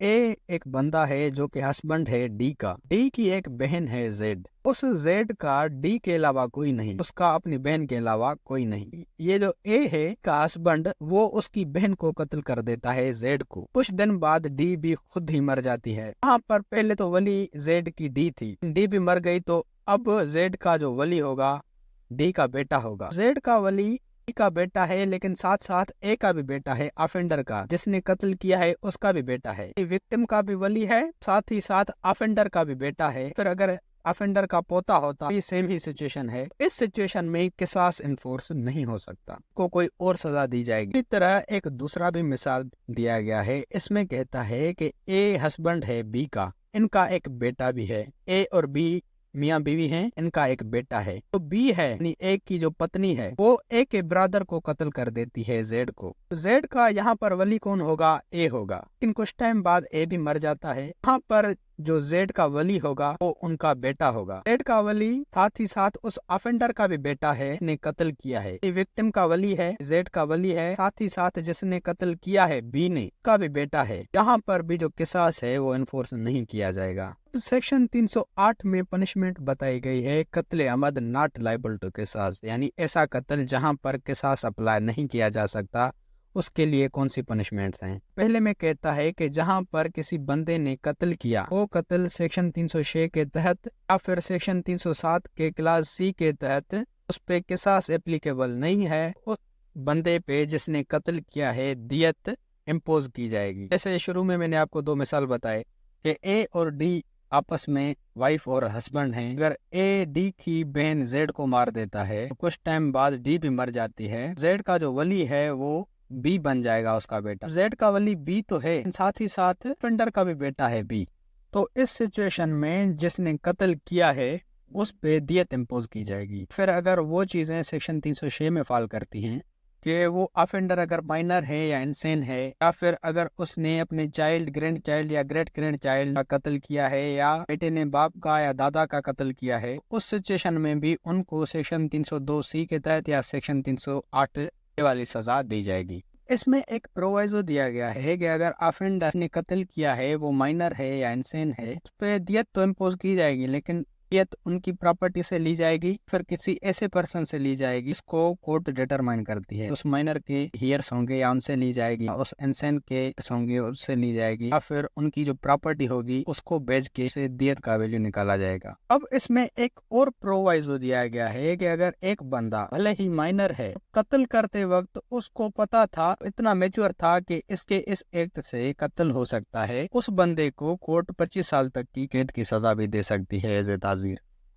ए एक बंदा है जो कि हस्बैंड है डी का, डी की एक बहन है जेड, उस जेड का डी के अलावा कोई नहीं, उसका अपनी बहन के अलावा कोई नहीं। ये जो ए है का हस्बैंड वो उसकी बहन को कत्ल कर देता है जेड को। कुछ दिन बाद डी भी खुद ही मर जाती है। यहाँ पर पहले तो वली जेड की डी थी, डी भी मर गई, तो अब जेड का जो वली होगा डी का बेटा होगा। जेड का वली का बेटा है, लेकिन साथ साथ ए का भी बेटा है, ऑफेंडर का जिसने कत्ल किया है उसका भी बेटा है। विक्टिम का भी वली है, साथ ही साथ ऑफेंडर का भी बेटा है। फिर अगर ऑफेंडर का पोता होता भी सेम ही सिचुएशन है। इस सिचुएशन में किसास इन्फोर्स नहीं हो सकता, को कोई और सजा दी जाएगी। इसी तरह एक दूसरा भी मिसाल दिया गया है। इसमें कहता है कि ए हस्बैंड है बी का, इनका एक बेटा भी है। ए और बी मियाँ बीवी हैं, इनका एक बेटा है। तो बी है यानी ए की जो पत्नी है वो ए के ब्रदर को कत्ल कर देती है जेड को। तो जेड का यहाँ पर वली कौन होगा? ए होगा। लेकिन कुछ टाइम बाद ए भी मर जाता है। यहाँ पर जो जेड का वली होगा वो उनका बेटा होगा। जेड का वली साथ ही साथ उस ऑफेंडर का भी बेटा है जिसने कत्ल किया है। विक्टिम का वली है, जेड का वली है, साथ ही साथ जिसने कत्ल किया है बी ने का भी बेटा है। यहाँ पर भी जो किसास है वो एनफोर्स नहीं किया जाएगा। सेक्शन 308 में पनिशमेंट बताई गई है कत्ले अमद नॉट लाइबल टू किसास, यानी ऐसा कत्ल जहां पर किसास अप्लाई नहीं किया जा सकता, उसके लिए कौन सी पनिशमेंट हैं। पहले में कहता है कि जहां पर किसी बंदे ने कत्ल किया वो कत्ल सेक्शन 306 के तहत या फिर सेक्शन 307 के क्लास सी के तहत उस पे किसास एप्लीकेबल नहीं है, उस बंदे पे जिसने कत्ल किया है दियत इम्पोज की जाएगी। जैसे शुरू में मैंने आपको दो मिसाल बताए कि ए और डी आपस में वाइफ और हस्बैंड हैं। अगर ए डी की बहन जेड को मार देता है तो कुछ टाइम बाद डी भी मर जाती है। जेड का जो वली है वो बी बन जाएगा उसका बेटा। जेड का वली बी तो है, साथ ही साथ ऑफेंडर का भी बेटा है बी। तो इस सिचुएशन में जिसने कत्ल किया है उस पे दियत इम्पोज की जाएगी। फिर अगर वो चीजें सेक्शन 306 में फॉल करती हैं कि वो ऑफेंडर अगर माइनर है या इंसेन है, या फिर अगर उसने अपने चाइल्ड, ग्रैंड चाइल्ड या ग्रेट ग्रैंड चाइल्ड का कत्ल किया है, या बेटे ने बाप का या दादा का कत्ल किया है, उस सिचुएशन में भी उनको सेक्शन 302C के तहत या सेक्शन 308 वाली सजा दी जाएगी। इसमें एक प्रोवाइजो दिया गया है कि अगर ऑफेंडर ने कत्ल किया है वो माइनर है या इंसेन है, उस पर दियत तो इम्पोज की जाएगी, लेकिन दियत उनकी प्रॉपर्टी से ली जाएगी, फिर किसी ऐसे पर्सन से ली जाएगी जिसको कोर्ट डिटरमाइन करती है। उस माइनर के हियर्स होंगे या उनसे ली जाएगी, उस इंसेन के होंगे उससे ली जाएगी, या फिर उनकी जो प्रॉपर्टी होगी उसको बेच के से दियत का वैल्यू निकाला जाएगा। अब इसमें एक और प्रोवाइजो दिया गया है कि अगर एक बंदा भले ही माइनर है, कत्ल करते वक्त उसको पता था, इतना मैच्योर था कि इसके इस एक्ट से कत्ल हो सकता है, उस बंदे को कोर्ट 25 साल तक की कैद की सजा भी दे सकती है एज ए ताज़ीर।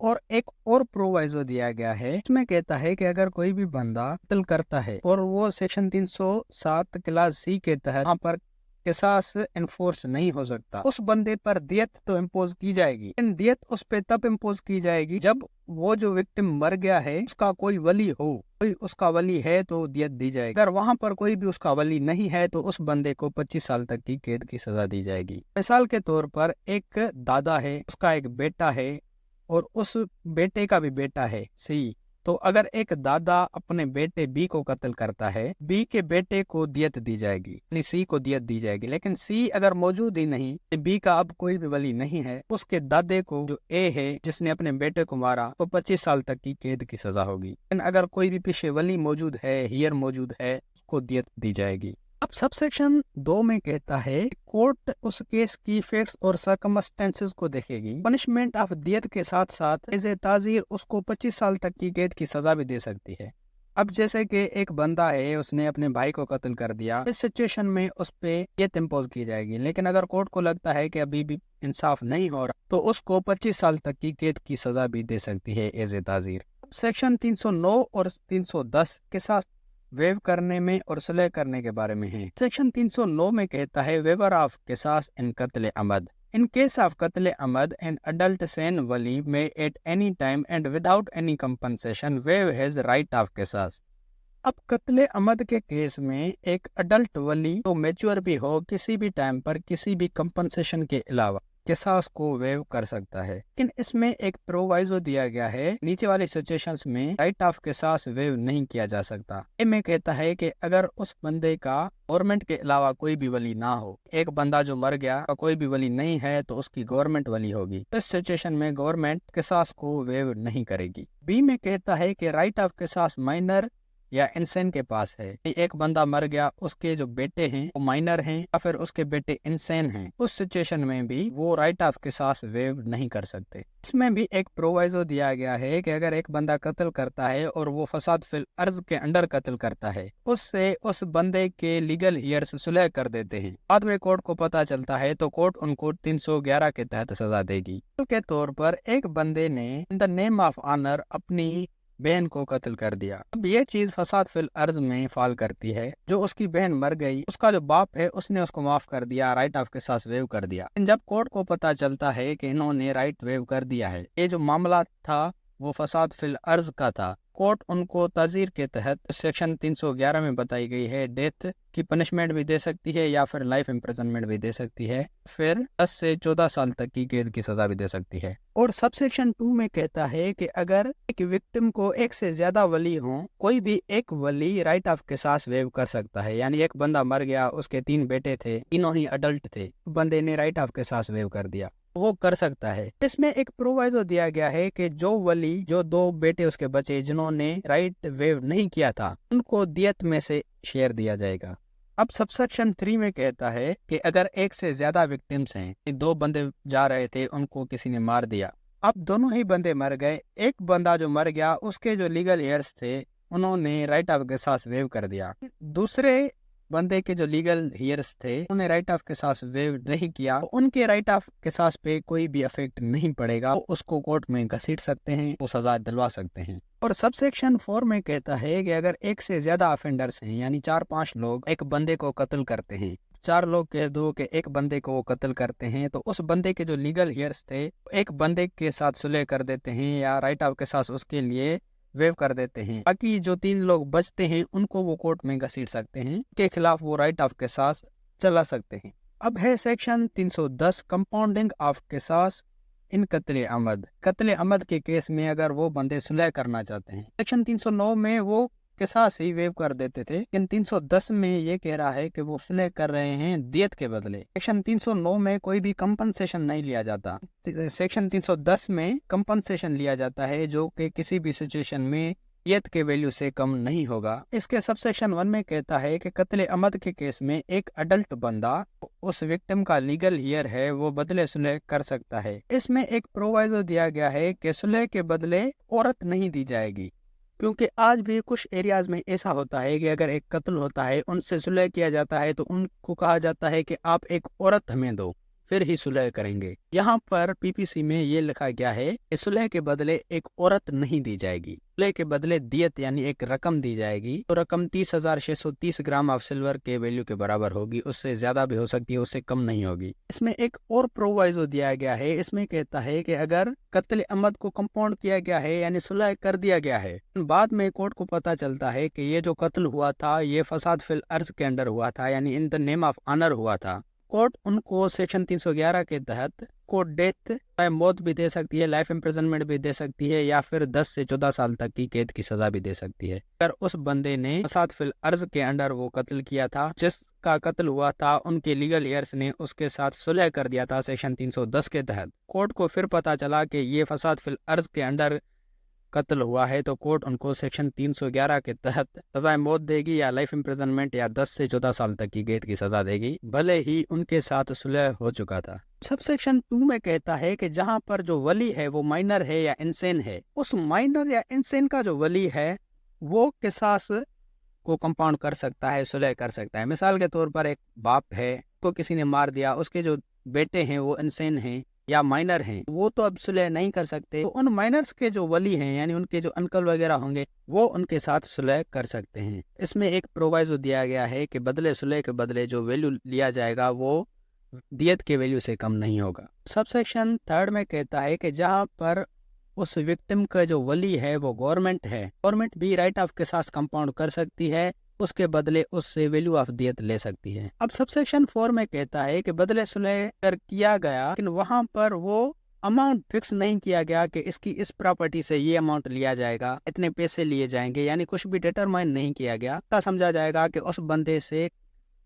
और एक और प्रोवाइजो दिया गया है, इसमें कहता है कि अगर कोई भी बंदा कत्ल करता है और वो सेक्शन 307 क्लास सी के तहत यहाँ पर किसास इन्फोर्स नहीं हो सकता, उस बंदे पर दियत तो इम्पोज की जाएगी, लेकिन दियत उस पे तब इम्पोज की जाएगी जब वो जो विक्टिम मर गया है उसका कोई वली हो। कोई उसका वली है तो दियत दी जाएगी, अगर वहाँ पर कोई भी उसका वली नहीं है तो उस बंदे को 25 साल तक की कैद की सजा दी जाएगी। मिसाल के तौर पर एक दादा है, उसका एक बेटा है और उस बेटे का भी बेटा है सी। तो अगर एक दादा अपने बेटे बी को कत्ल करता है, बी के बेटे को दियत दी जाएगी, यानी सी को दियत दी जाएगी, लेकिन सी अगर मौजूद ही नहीं, बी का अब कोई भी वली नहीं है, उसके दादे को जो ए है जिसने अपने बेटे को मारा तो 25 साल तक की कैद की सजा होगी। लेकिन अगर कोई भी पीछे वली मौजूद है, हियर मौजूद है, उसको दियत दी जाएगी। अब सब सेक्शन 2 में कहता है कोर्ट उस केस की फैक्ट्स और सर्कमस्टेंसेस को देखेगी, पनिशमेंट ऑफ दियत के साथ साथ एज ए ताज़ीर उसको 25 साल तक की कैद की सजा भी दे सकती है। अब जैसे कि एक बंदा है, उसने अपने भाई को कत्ल कर दिया, इस सिचुएशन में उस पे दियत इम्पोज की जाएगी, लेकिन अगर कोर्ट को लगता है कि अभी भी इंसाफ नहीं हो रहा तो उसको 25 साल तक की कैद की सजा भी दे सकती है एज ए ताज़ीर। सेक्शन 309 और 310 के साथ वेव करने में और सुलह करने के बारे में है। सेक्शन 309 में कहता है वेवर ऑफ किसास इन कत्ल अमद। In case of कत्ल अमद, an adult son wali may at any time and without any compensation waive his right of किसास। अब कत्ल अमद के केस में एक अडल्ट वली तो मैच्योर भी हो, किसी भी टाइम पर किसी भी कंपनसेशन के अलावा किसास को वेव कर सकता है, लेकिन इसमें एक प्रोवाइजो दिया गया है, नीचे वाली सिचुएशंस में राइट ऑफ किसास वेव नहीं किया जा सकता। में कहता है कि अगर उस बंदे का गवर्नमेंट के अलावा कोई भी वली ना हो, एक बंदा जो मर गया का कोई भी वली नहीं है तो उसकी गवर्नमेंट वली होगी, इस सिचुएशन में गवर्नमेंट किसास को वेव नहीं करेगी। बी में कहता है कि राइट ऑफ किसास माइनर या इंसेन के पास है, एक बंदा मर गया, उसके जो बेटे हैं वो माइनर हैं या फिर उसके बेटे इंसेन हैं, उस सिचुएशन में भी वो राइट ऑफ किसास वेव नहीं कर सकते। इसमें भी एक प्रोवाइजो दिया गया है कि अगर एक बंदा कत्ल करता है और वो फसाद फिल अर्ज के अंडर कत्ल करता है, उससे उस बंदे के लीगल हियर्स सुलह कर देते हैं, बाद में कोर्ट को पता चलता है तो कोर्ट उनको 311 के तहत सजा देगी। के तौर पर एक बंदे ने in the name of honour अपनी बहन को कत्ल कर दिया। अब ये चीज फसाद फिल अर्ज में फॉल करती है, जो उसकी बहन मर गई, उसका जो बाप है उसने उसको माफ कर दिया, राइट ऑफ के साथ वेव कर दिया। जब कोर्ट को पता चलता है कि इन्होंने राइट वेव कर दिया है, ये जो मामला था वो फसाद फिल अर्ज का था, कोर्ट उनको ताज़ीर के तहत सेक्शन 311 में बताई गई है डेथ की पनिशमेंट भी दे सकती है या फिर लाइफ इम्प्रिजनमेंट भी दे सकती है, फिर 10 से 14 साल तक की कैद की सजा भी दे सकती है। और सब सेक्शन 2 में कहता है कि अगर एक विक्टिम को एक से ज्यादा वली हो, कोई भी एक वली राइट ऑफ किसास वेव कर सकता है, यानी एक बंदा मर गया, उसके 3 बेटे थे, तीनों ही अडल्ट थे, बंदे ने राइट ऑफ किसास वेव कर दिया, वो कर सकता है। इसमें एक प्रोवाइजो दिया गया है कि जो वली, जो 2 बेटे उसके बचे जिन्होंने राइट वेव नहीं किया था, उनको दियत में से शेयर दिया जाएगा। अब सबसेक्शन 3 में कहता है कि अगर एक से ज्यादा विक्टिम्स हैं, 2 बंदे जा रहे थे, उनको किसी ने मार दिया, अब दोनों ही बंदे मर गए, एक बंदा जो मर गया उसके जो लीगल हेयर्स थे उन्होंने राइट ऑफ किसास वेव कर दिया, दूसरे बंदे के जो लीगल हियर्स थे उन्हें राइट ऑफ के साथ वेव नहीं किया, तो उनके राइट ऑफ के साथ पे कोई भी इफेक्ट नहीं पड़ेगा, वो उसको कोर्ट में घसीट सकते हैं, वो सजा दिलवा सकते हैं। और सबसेक्शन 4 में कहता है कि अगर एक से ज्यादा ऑफेंडर्स हैं, यानी 4-5 लोग एक बंदे को कत्ल करते हैं, 4 लोग कह दो कि एक बंदे को वो कत्ल करते हैं, तो उस बंदे के जो लीगल हियर्स थे एक बंदे के साथ सुलह कर देते हैं या राइट ऑफ के साथ उसके लिए वेव कर देते हैं। बाकी जो 3 लोग बचते हैं उनको वो कोर्ट में घसीट सकते हैं, के खिलाफ वो राइट ऑफ केसास चला सकते हैं। अब है सेक्शन 310 कंपाउंडिंग ऑफ केसास इन कत्ले अमद। कत्ले अमद के केस में अगर वो बंदे सुलह करना चाहते हैं, सेक्शन 309 में वो केसास ही वेव कर देते थे, लेकिन 310 में ये कह रहा है कि वो सुलह कर रहे हैं दियत के बदले। सेक्शन 309 में कोई भी कंपनसेशन नहीं लिया जाता, सेक्शन 310 में कंपनसेशन लिया जाता है, जो कि किसी भी सिचुएशन में दियत के वैल्यू से कम नहीं होगा। इसके सबसेक्शन 1 में कहता है कि कत्ले अमद के केस में एक अडल्ट बंदा उस विक्टिम का लीगल हियर है, वो बदले सुलह कर सकता है। इसमें एक प्रोवाइजो दिया गया है कि सुलह के बदले औरत नहीं दी जाएगी, क्योंकि आज भी कुछ एरियाज में ऐसा होता है कि अगर एक कत्ल होता है, उनसे सुलह किया जाता है, तो उनको कहा जाता है कि आप एक औरत हमें दो, फिर ही सुलह करेंगे। यहाँ पर पीपीसी में ये लिखा गया है कि सुलह के बदले एक औरत नहीं दी जाएगी, सुलह के बदले दियत यानी एक रकम दी जाएगी। तो रकम 30,630 ग्राम ऑफ सिल्वर के वैल्यू के बराबर होगी, उससे ज्यादा भी हो सकती है, उससे कम नहीं होगी। इसमें एक और प्रोवाइजो दिया गया है, इसमें कहता है कि अगर कत्ल अमद को कंपाउंड किया गया है यानी सुलह कर दिया गया है, बाद में कोर्ट को पता चलता है कि ये जो कत्ल हुआ था ये फसाद फिल अर्ज के अंडर हुआ था, यानी in the name of honour हुआ था, कोर्ट उनको सेक्शन 311 के तहत कोर्ट डेथ मौत भी दे सकती है, लाइफ इम्प्रिजनमेंट भी दे सकती है, या फिर 10 से 14 साल तक की कैद की सजा भी दे सकती है। अगर उस बंदे ने फसाद फिल अर्ज के अंडर वो कत्ल किया था, जिसका कत्ल हुआ था उनके लीगल हियर्स ने उसके साथ सुलह कर दिया था सेक्शन 310 के तहत, कोर्ट को फिर पता चला कि ये फसाद फिल अर्ज के अंडर कत्ल हुआ है, तो कोर्ट उनको सेक्शन 311 के तहत सजा मौत देगी या लाइफ इम्प्रिजनमेंट या 10 से 14 साल तक की कैद की सजा देगी, भले ही उनके साथ सुलह हो चुका था। सब सेक्शन 2 में कहता है कि जहां पर जो वली है वो माइनर है या इंसेन है, उस माइनर या इंसेन का जो वली है वो किसास को कंपाउंड कर सकता है, सुलह कर सकता है। मिसाल के तौर पर एक बाप है, को किसी ने मार दिया, उसके जो बेटे हैं वो इंसेन हैं या माइनर हैं, वो तो अब सुलह नहीं कर सकते, तो उन माइनर्स के जो वली हैं यानी उनके जो अंकल वगैरह होंगे वो उनके साथ सुलह कर सकते हैं। इसमें एक प्रोवाइजो दिया गया है कि बदले सुलह के बदले जो वैल्यू लिया जाएगा वो दियत के वैल्यू से कम नहीं होगा। सबसेक्शन 3 में कहता है कि जहां पर उस विक्टिम का जो वली है वो गवर्नमेंट है, गवर्नमेंट भी राइट ऑफ के साथ कंपाउंड कर सकती है, उसके बदले उससे वैल्यू ऑफ दियत ले सकती है। अब सबसेक्शन 4 में कहता है कि बदले सुलह कर किया गया, लेकिन वहां पर वो अमाउंट फिक्स नहीं किया गया कि इसकी इस प्रॉपर्टी से ये अमाउंट लिया जाएगा, इतने पैसे लिए जाएंगे, यानी कुछ भी डिटरमाइन नहीं किया गया। ऐसा समझा जाएगा कि उस बंदे से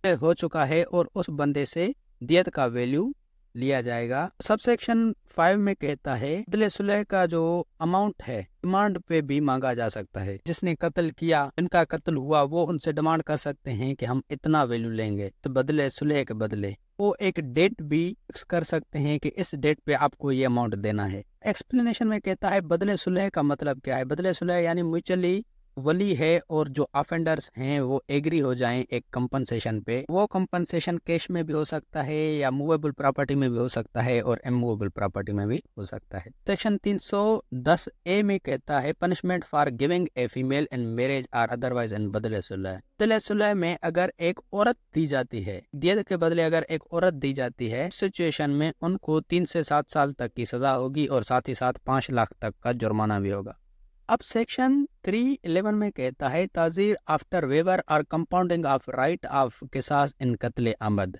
हो चुका है और उस बंदे से दियत का वैल्यू लिया जाएगा। सबसेक्शन 5 में कहता है बदले सुलह का जो अमाउंट है डिमांड पे भी मांगा जा सकता है। जिसने कत्ल किया, जिनका कत्ल हुआ, वो उनसे डिमांड कर सकते हैं कि हम इतना वैल्यू लेंगे, तो बदले सुलह के बदले वो एक डेट भी फिक्स कर सकते हैं कि इस डेट पे आपको ये अमाउंट देना है। एक्सप्लेनेशन में कहता है बदले सुलह का मतलब क्या है। बदले सुलह यानी म्यूचुअली वली है और जो ऑफेंडर्स हैं वो एग्री हो जाएं एक कंपनसेशन पे। वो कंपनसेशन कैश में भी हो सकता है या मूवेबल प्रॉपर्टी में भी हो सकता है और इमूवेबल प्रॉपर्टी में भी हो सकता है। सेक्शन 310 ए में कहता है punishment for giving a female in marriage और अदरवाइज इन बदले सुलह। बदले सुलह में अगर एक औरत दी जाती है, दियत के बदले अगर एक औरत दी जाती है, सिचुएशन में उनको 3 से 7 साल तक की सजा होगी और साथ ही साथ 5 लाख तक का जुर्माना भी होगा। अब सेक्शन 311 में कहता है ताजीर आफ्टर वेवर और कंपाउंडिंग ऑफ राइट ऑफ किसास इन कत्ले आमद।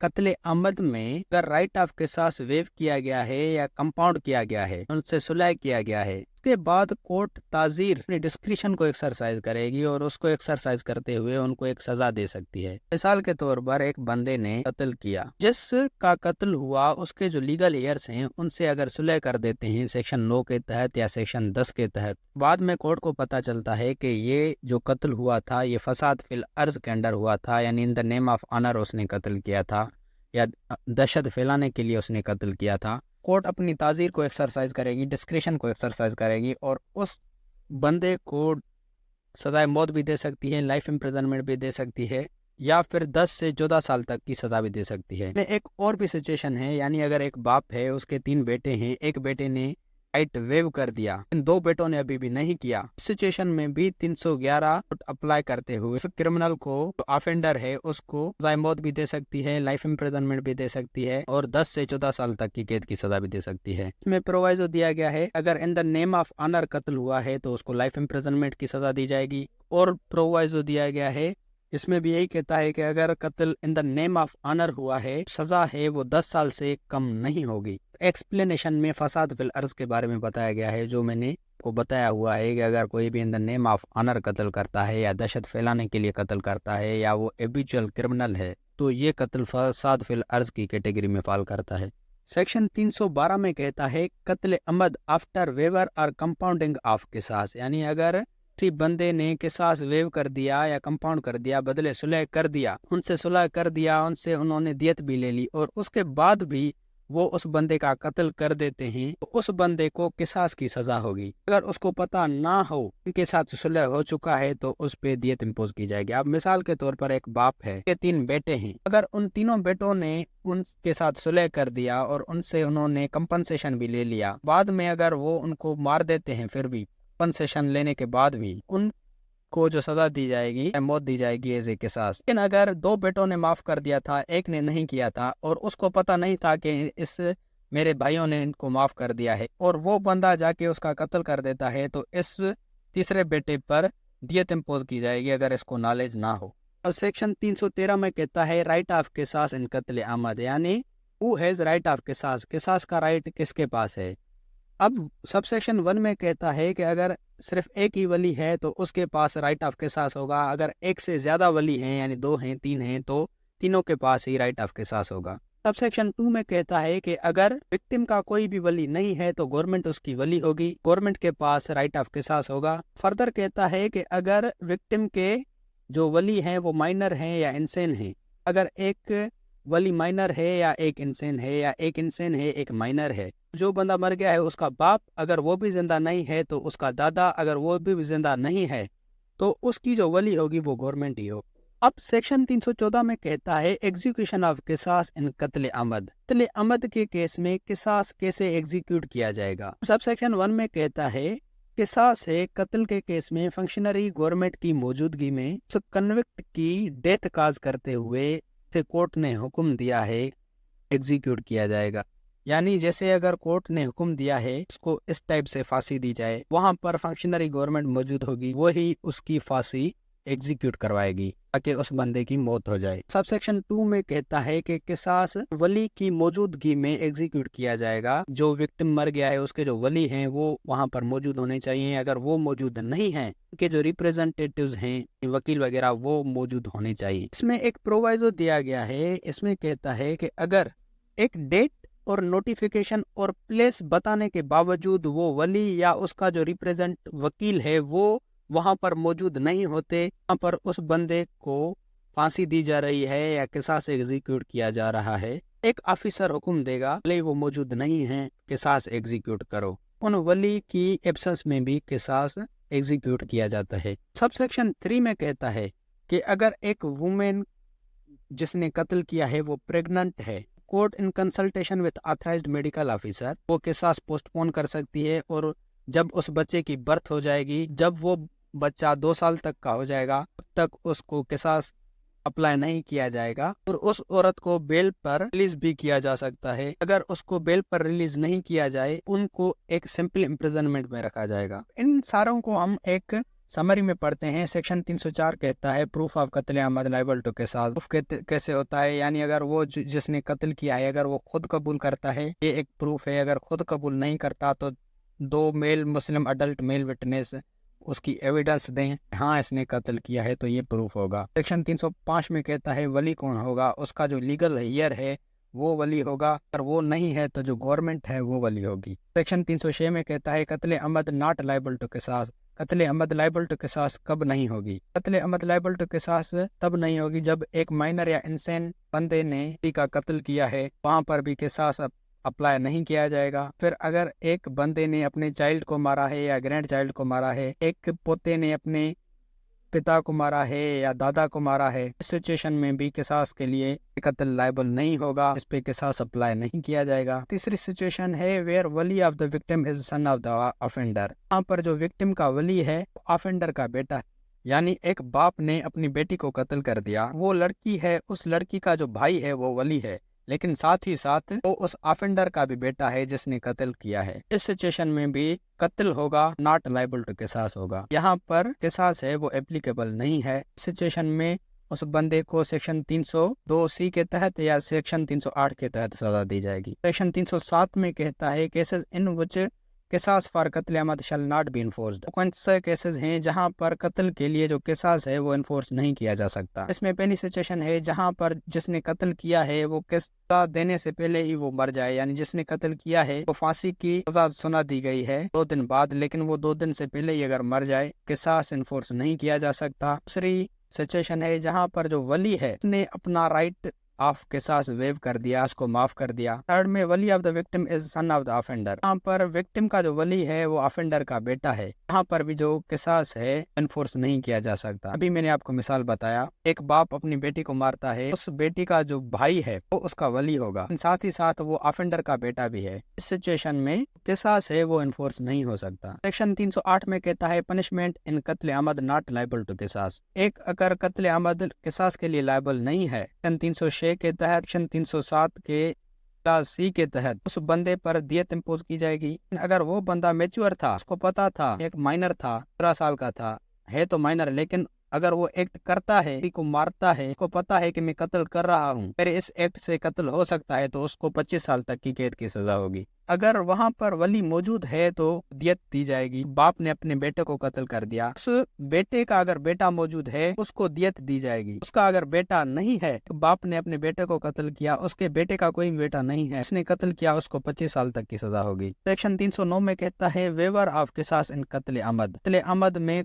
कत्ले आमद में अगर राइट ऑफ किसास वेव किया गया है या कंपाउंड किया गया है, उनसे सुलह किया गया है, उसके बाद कोर्ट ताजीर अपनी डिस्क्रिशन को एक्सरसाइज करेगी और उसको एक्सरसाइज करते हुए उनको एक सजा दे सकती है। मिसाल के तौर पर एक बंदे ने कत्ल किया, जिसका कत्ल हुआ उसके जो लीगल हेयर्स हैं उनसे अगर सुलह कर देते हैं सेक्शन 9 के तहत या सेक्शन 10 के तहत, बाद में कोर्ट को पता चलता है कि ये जो कत्ल हुआ था ये फसाद फिल अर्ज के अंडर हुआ था, यानी in the name of honour उसने कत्ल किया था या दहशत फैलाने के लिए उसने कत्ल किया था। कोर्ट अपनी ताजीर को एक्सरसाइज करेगी, डिस्क्रिशन को एक्सरसाइज करेगी और उस बंदे को सजाए मौत भी दे सकती है, लाइफ इम्प्रिजनमेंट भी दे सकती है या फिर 10 से 14 साल तक की सजा भी दे सकती है। एक और भी सिचुएशन है, यानी अगर एक बाप है, उसके 3 बेटे हैं, एक बेटे ने राइट वेव कर दिया, इन 2 बेटों ने अभी भी नहीं किया, इस सिचुएशन में भी 311 अप्लाई करते हुए उस क्रिमिनल को, जो ऑफेंडर है, उसको सजाए मौत भी दे सकती है, लाइफ इम्प्रिजनमेंट भी दे सकती है और 10 से 14 साल तक की कैद की सजा भी दे सकती है। इसमें प्रोवाइजो दिया गया है, अगर in the name of honour कत्ल हुआ है तो उसको लाइफ इम्प्रिजनमेंट की सजा दी जाएगी। और प्रोवाइजो दिया गया है, इसमें भी यही कहता है कि अगर कत्ल in the name of honour हुआ है, सजा है वो 10 साल से कम नहीं होगी। एक्सप्लेनेशन में फसाद फिल अर्ज के बारे में बताया गया है, जो मैंने को बताया हुआ है कि अगर कोई भी in the name of honour कत्ल करता है या दहशत फैलाने के लिए कत्ल करता है या वो एबिचुअल क्रिमिनल है, तो ये कत्ल फसाद फिल अर्ज की कैटेगरी में फॉल करता है। सेक्शन 312 में कहता है कत्ल अमद आफ्टर वेवर और कंपाउंडिंग ऑफ किसास, यानी अगर किसी बंदे ने किसास वेव कर दिया या कंपाउंड कर दिया, बदले सुलह कर दिया, उनसे सुलह कर दिया, उनसे उन्होंने दियत भी ले ली और उसके बाद भी वो उस बंदे का कत्ल कर देते हैं, तो उस बंदे को किसास की सजा होगी। अगर उसको पता ना हो उनके साथ सुलह हो चुका है तो उस पे दियत इम्पोज की जाएगी। अब मिसाल के तौर पर एक बाप है, के 3 बेटे हैं, अगर उन तीनों बेटों ने उनके साथ सुलह कर दिया और उनसे उन्होंने कंपनसेशन भी ले लिया, बाद में अगर वो उनको मार देते हैं, फिर भी कंपनसेशन लेने के बाद भी उनको जो सजा दी जाएगी, मौत दी जाएगी एज ए किसास। लेकिन अगर 2 बेटों ने माफ कर दिया था, एक ने नहीं किया था और उसको पता नहीं था कि इस मेरे भाइयों ने इनको माफ कर दिया है और वो बंदा जाके उसका कत्ल कर देता है, तो इस तीसरे बेटे पर दियत इम्पोज की जाएगी अगर इसको नॉलेज ना हो। और सेक्शन 313 में कहता है राइट ऑफ किसास इन कत्ल आमद, यानी हु हैज राइट ऑफ किसास, किसास का राइट किसके पास है। अब सबसेक्शन 1 में कहता है कि अगर सिर्फ एक ही वली है तो उसके पास राइट ऑफ किसास होगा, अगर एक से ज्यादा वली हैं यानी 2 हैं 3 हैं तो तीनों के पास ही राइट ऑफ किसास होगा। सबसेक्शन 2 में कहता है कि अगर विक्टिम का कोई भी वली नहीं है तो गवर्नमेंट उसकी वली होगी, गवर्नमेंट के पास राइट ऑफ किसास होगा। फर्दर कहता है कि अगर विक्टिम के जो वली हैं वो माइनर हैं या इंसेन हैं, अगर एक वली माइनर है या एक इंसेन है या एक इंसेन है एक माइनर है, जो बंदा मर गया है उसका बाप अगर वो भी जिंदा नहीं है तो उसका दादा अगर वो भी जिंदा नहीं है तो उसकी जो वली होगी वो गवर्नमेंट ही हो। अब सेक्शन 314 में कहता है एग्जीक्यूशन ऑफ किसास इन कत्ल अमद, कत्ल अमद के केस में किसास कैसे एग्जीक्यूट किया जाएगा। सब सेक्शन 1 में कहता है किसास है कत्ल के केस में फंक्शनरी गवर्नमेंट की मौजूदगी में कन्विक्ट की डेथ काज करते हुए से कोर्ट ने हुक्म दिया है एग्जीक्यूट किया जाएगा। यानी जैसे अगर कोर्ट ने हुक्म दिया है इसको इस टाइप से फांसी दी जाए, वहां पर फंक्शनरी गवर्नमेंट मौजूद होगी, वही उसकी फांसी एग्जीक्यूट करवाएगी ताकि उस बंदे की मौत हो जाए। सबसेक्शन 2 में कहता है कि किसास वली की मौजूदगी में एग्जीक्यूट किया जाएगा, जो विक्टिम मर गया है उसके जो वली हैं वो वहां पर मौजूद होने चाहिए, अगर वो मौजूद नहीं है उनके जो रिप्रेजेंटेटिव्स हैं वकील वगैरह वो मौजूद होने चाहिए। इसमें एक प्रोवाइजो दिया गया है, इसमें कहता है कि अगर एक डेट और नोटिफिकेशन और प्लेस बताने के बावजूद वो वली या उसका जो रिप्रेजेंट वकील है वो वहां पर मौजूद नहीं होते, वहां पर उस बंदे को फांसी दी जा रही है या किसास एग्जीक्यूट किया जा रहा है, एक ऑफिसर हुक्म देगा भले वो मौजूद नहीं है किसास एग्जीक्यूट करो, उन वली की एब्सेंस में भी किसास एग्जीक्यूट किया जाता है। सबसेक्शन 3 में कहता है कि अगर एक वुमेन जिसने कत्ल किया है वो प्रेग्नेंट है, court in consultation with authorised medical officer वो किसास पोस्टपोन कर सकती है और जब उस बच्चे की बर्थ हो जाएगी, जब वो बच्चा 2 साल तक का हो जाएगा तब तक उसको किसास अप्लाई नहीं किया जाएगा और उस औरत को बेल पर रिलीज भी किया जा सकता है। अगर उसको बेल पर रिलीज नहीं किया जाए उनको एक सिंपल इम्प्रिजनमेंट में रखा जाएगा। इन सारों को हम एक समरी में पढ़ते हैं। सेक्शन 304 कहता है प्रूफ ऑफ कत्ल आमद लायबल टू किसास। प्रूफ कैसे होता है, यानी अगर वो जिसने कत्ल किया है अगर वो खुद कबूल करता है ये एक प्रूफ है, अगर खुद कबूल नहीं करता तो 2 मेल मुस्लिम अडल्ट मेल विटनेस उसकी एविडेंस दें हाँ इसने कत्ल किया है, तो ये प्रूफ होगा। सेक्शन 305 में कहता है वली कौन होगा, उसका जो लीगल हेयर है वो वली होगा, अगर वो नहीं है तो जो गवर्नमेंट है वो वली होगी। सेक्शन 306 में कहता है कत्ल अमद नॉट लायबल टू किसास। कत्ल अमद लायबल टू किसास कब नहीं होगी? कत्ल अमद लायबल टू किसास तब नहीं होगी जब एक माइनर या इंसेन बंदे ने का कत्ल किया है, वहां पर भी किसास अप्लाई नहीं किया जाएगा। फिर अगर एक बंदे ने अपने चाइल्ड को मारा है या ग्रैंड चाइल्ड को मारा है, एक पोते ने अपने पिता को मारा है या दादा को मारा है, इस सिचुएशन में भी किसास के लिए कत्ल लायबल नहीं होगा, इस पे किसास अप्लाई नहीं किया जाएगा। तीसरी सिचुएशन है वेयर वली of the victim is son of the offender. यहाँ पर जो विक्टिम का वली है ऑफेंडर का बेटा है, यानी एक बाप ने अपनी बेटी को कत्ल कर दिया, वो लड़की है, उस लड़की का जो भाई है वो वली है, लेकिन साथ ही साथ वो उस ऑफेंडर का भी बेटा है जिसने कत्ल किया है। इस सिचुएशन में भी कत्ल होगा, नॉट लायबल टू किसास होगा। यहाँ पर किसास है वो एप्लीकेबल नहीं है। सिचुएशन में उस बंदे को सेक्शन 302C के तहत या सेक्शन 308 के तहत सजा दी जाएगी। सेक्शन 307 में कहता है केसेस इन विच किसास फॉर कत्ल अमद शैल नॉट बी इन्फोर्स्ड। कौन से केसेस हैं जहां पर कत्ल के लिए जो किसास है वो इन्फोर्स नहीं किया जा सकता। इसमें पहली सिचुएशन है जहां पर जिसने कत्ल किया है वो किस्सा देने से पहले ही वो मर जाए, यानी जिसने कत्ल किया है वो फांसी की सजा सुना दी गई है 2 दिन बाद, लेकिन वो 2 दिन से पहले ही अगर मर जाए, किसास इन्फोर्स नहीं किया जा सकता। दूसरी सिचुएशन है जहां पर जो वली है उसने अपना राइट ऑफ किसास वेव कर दिया, उसको माफ कर दिया। थर्ड में वली of the victim is son of the offender. यहाँ पर विक्टिम का जो वली है वो ऑफेंडर का बेटा है, यहाँ पर भी जो किसास है इन्फोर्स नहीं किया जा सकता। अभी मैंने आपको मिसाल बताया, एक बाप अपनी बेटी को मारता है, उस बेटी का जो भाई है वो उसका वली होगा, साथ ही साथ वो ऑफेंडर का बेटा भी है। इस सिचुएशन में किसास है वो इन्फोर्स नहीं हो सकता। सेक्शन 308 में कहता है पनिशमेंट इन कत्ल आमद नॉट लायबल टू किसास। एक अगर कत्ल आमद किसास के लिए लायबल नहीं है, 306 के तहत, सेक्शन 307 के क्लास C के तहत उस बंदे पर दियत इम्पोज की जाएगी। अगर वो बंदा मैच्योर था, उसको पता था, एक माइनर था, 15 साल का था, है तो माइनर, लेकिन अगर वो एक्ट करता है, किसी को मारता है, उसको पता है कि मैं कत्ल कर रहा हूँ, मेरे इस एक्ट से कत्ल हो सकता है, तो उसको 25 साल तक की कैद की सजा होगी। अगर वहां पर वली मौजूद है तो दियत दी जाएगी। बाप ने अपने बेटे को कत्ल कर दिया, उस बेटे का अगर बेटा मौजूद है उसको दियत दी जाएगी। उसका अगर बेटा नहीं है, तो बाप ने अपने बेटे को कत्ल किया, उसके बेटे का कोई बेटा नहीं है, उसने कत्ल किया, उसको 25 साल तक की सजा होगी। सेक्शन 309 में कहता है वेवर ऑफ किसास इन कत्ल आमद। कत्ल आमद में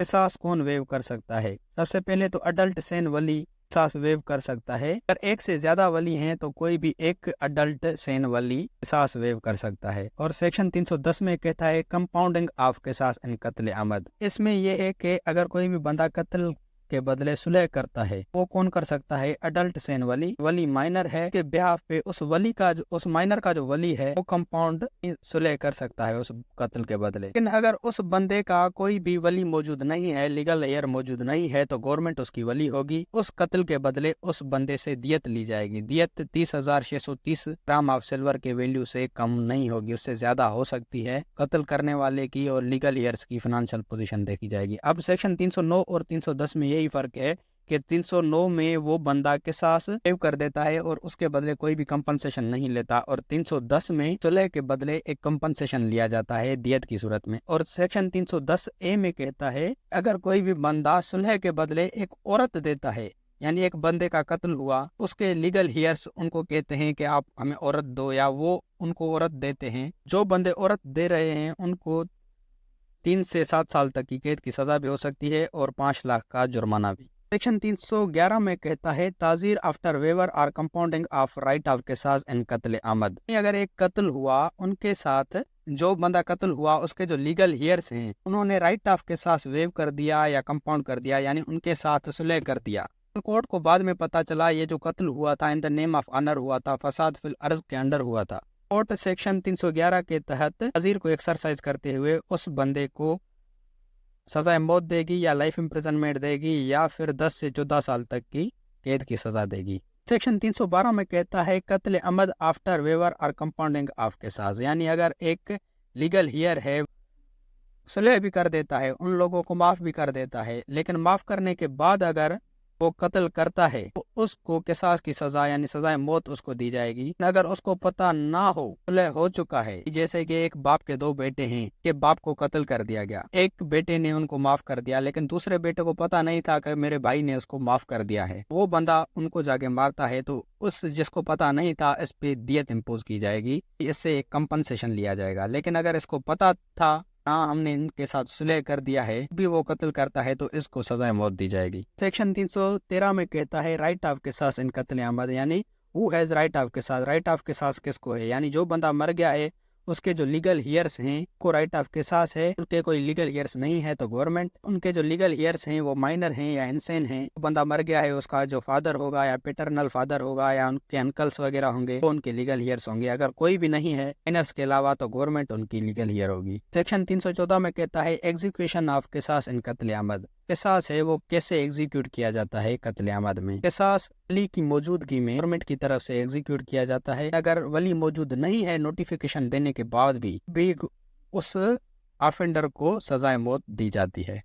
किसास कौन वेव कर सकता है? सबसे पहले तो अडल्ट सेन वली किसास वेव कर सकता है। अगर एक से ज्यादा वली हैं तो कोई भी एक अडल्ट सेन वली किसास वेव कर सकता है। और सेक्शन 310 में कहता है कंपाउंडिंग ऑफ किसास इन कत्ल आमद। इसमें यह है कि अगर कोई भी बंदा कत्ल के बदले सुलह करता है, वो कौन कर सकता है? अडल्ट सेन वली। वली माइनर है के बिहाफ पे उस वली का जो, उस माइनर का जो वली है वो कंपाउंड सुलह कर सकता है उस कत्ल के बदले। लेकिन अगर उस बंदे का कोई भी वली मौजूद नहीं है, लीगल हेयर मौजूद नहीं है, तो गवर्नमेंट उसकी वली होगी। उस कत्ल के बदले उस बंदे से दियत ली जाएगी। दियत 30,630 ग्राम ऑफ सिल्वर के वैल्यू से कम नहीं होगी, उससे ज्यादा हो सकती है। कत्ल करने वाले की और लीगल हेयर्स की फाइनेंशियल पोजीशन देखी जाएगी। अब सेक्शन 309 और 310 में यही फर्क है कि 309 में वो बंदा किसास वेव कर देता है और उसके बदले कोई भी कंपनसेशन नहीं लेता, और 310 में सुलह के बदले एक कंपनसेशन लिया जाता है दियत की सूरत में। और सेक्शन 310A में कहता है अगर कोई भी बंदा सुलह के बदले एक औरत देता है, यानी एक बंदे का कत्ल हुआ, उसके लीगल हियर्स उनको कहते हैं कि आप हमें औरत दो, या वो उनको औरत देते हैं। जो बंदे औरत दे रहे हैं उनको 3 से 7 साल तक की कैद की सजा भी हो सकती है और 5 लाख का जुर्माना भी। सेक्शन 311 में कहता है ताजीर after waiver or compounding of right of किसास इन कत्ल आमद। अगर एक कत्ल हुआ, उनके साथ जो बंदा कत्ल हुआ उसके जो लीगल हियर्स हैं उन्होंने राइट ऑफ किसास वेव कर दिया या कंपाउंड कर दिया, यानी उनके साथ सुलह कर दिया। कोर्ट को बाद में पता चला ये जो कत्ल हुआ था in the name of honour हुआ था, फसाद फिल अर्ज के अंडर हुआ था। कोर्ट सेक्शन 311 के तहत ताजीर को एक्सरसाइज करते हुए उस बंदे को सजा मौत देगी या लाइफ इम्प्रिजनमेंट देगी या फिर 10 से 14 साल तक की कैद की सजा देगी। सेक्शन 312 में कहता है कत्ल अमद आफ्टर वेवर और कंपाउंडिंग ऑफ किसास, यानी अगर एक लीगल हियर है सुलह भी कर देता है, उन लोगों को माफ भी कर देता है, लेकिन माफ करने के बाद अगर वो कत्ल करता है तो उसको किसास की सजा यानी सजाए मौत उसको दी जाएगी। अगर उसको पता ना हो सुलह हो चुका है, जैसे कि एक बाप के 2 बेटे हैं कि बाप को कत्ल कर दिया गया, एक बेटे ने उनको माफ कर दिया लेकिन दूसरे बेटे को पता नहीं था कि मेरे भाई ने उसको माफ कर दिया है, वो बंदा उनको जाके मारता है, तो उस जिसको पता नहीं था इस पे दियत इम्पोज की जाएगी, इससे एक कंपनसेशन लिया जाएगा। लेकिन अगर इसको पता था हाँ हमने इनके साथ सुलह कर दिया है, भी वो कत्ल करता है तो इसको सजाए मौत दी जाएगी। सेक्शन 313 में कहता है राइट ऑफ किसास इन कत्ल आमद, यानी हु हैज राइट ऑफ किसास। राइट ऑफ किसास किसको है, यानी जो बंदा मर गया है उसके जो लीगल हियर्स हैं को राइट ऑफ केसास है, उनके कोई लीगल हियर्स नहीं है तो गवर्नमेंट, उनके जो लीगल हियर्स हैं वो माइनर हैं या इनसेन हैं, बंदा मर गया है उसका जो फादर होगा या पेटर्नल फादर होगा या उनके अंकल्स वगैरह होंगे वो उनके लीगल हियर्स होंगे। अगर कोई भी नहीं है माइनर्स के अलावा तो गवर्नमेंट उनकी लीगल हियर होगी। सेक्शन 314 में कहता है एग्जीक्यूशन ऑफ किसास इन कत्ल आमद। किसास है वो कैसे एग्जीक्यूट किया जाता है कत्ल आमद में। किसास वली की मौजूदगी में गवर्नमेंट की तरफ से एग्जीक्यूट किया जाता है। अगर वली मौजूद नहीं है नोटिफिकेशन देने के बाद भी उस ऑफेंडर को सजाए मौत दी जाती है।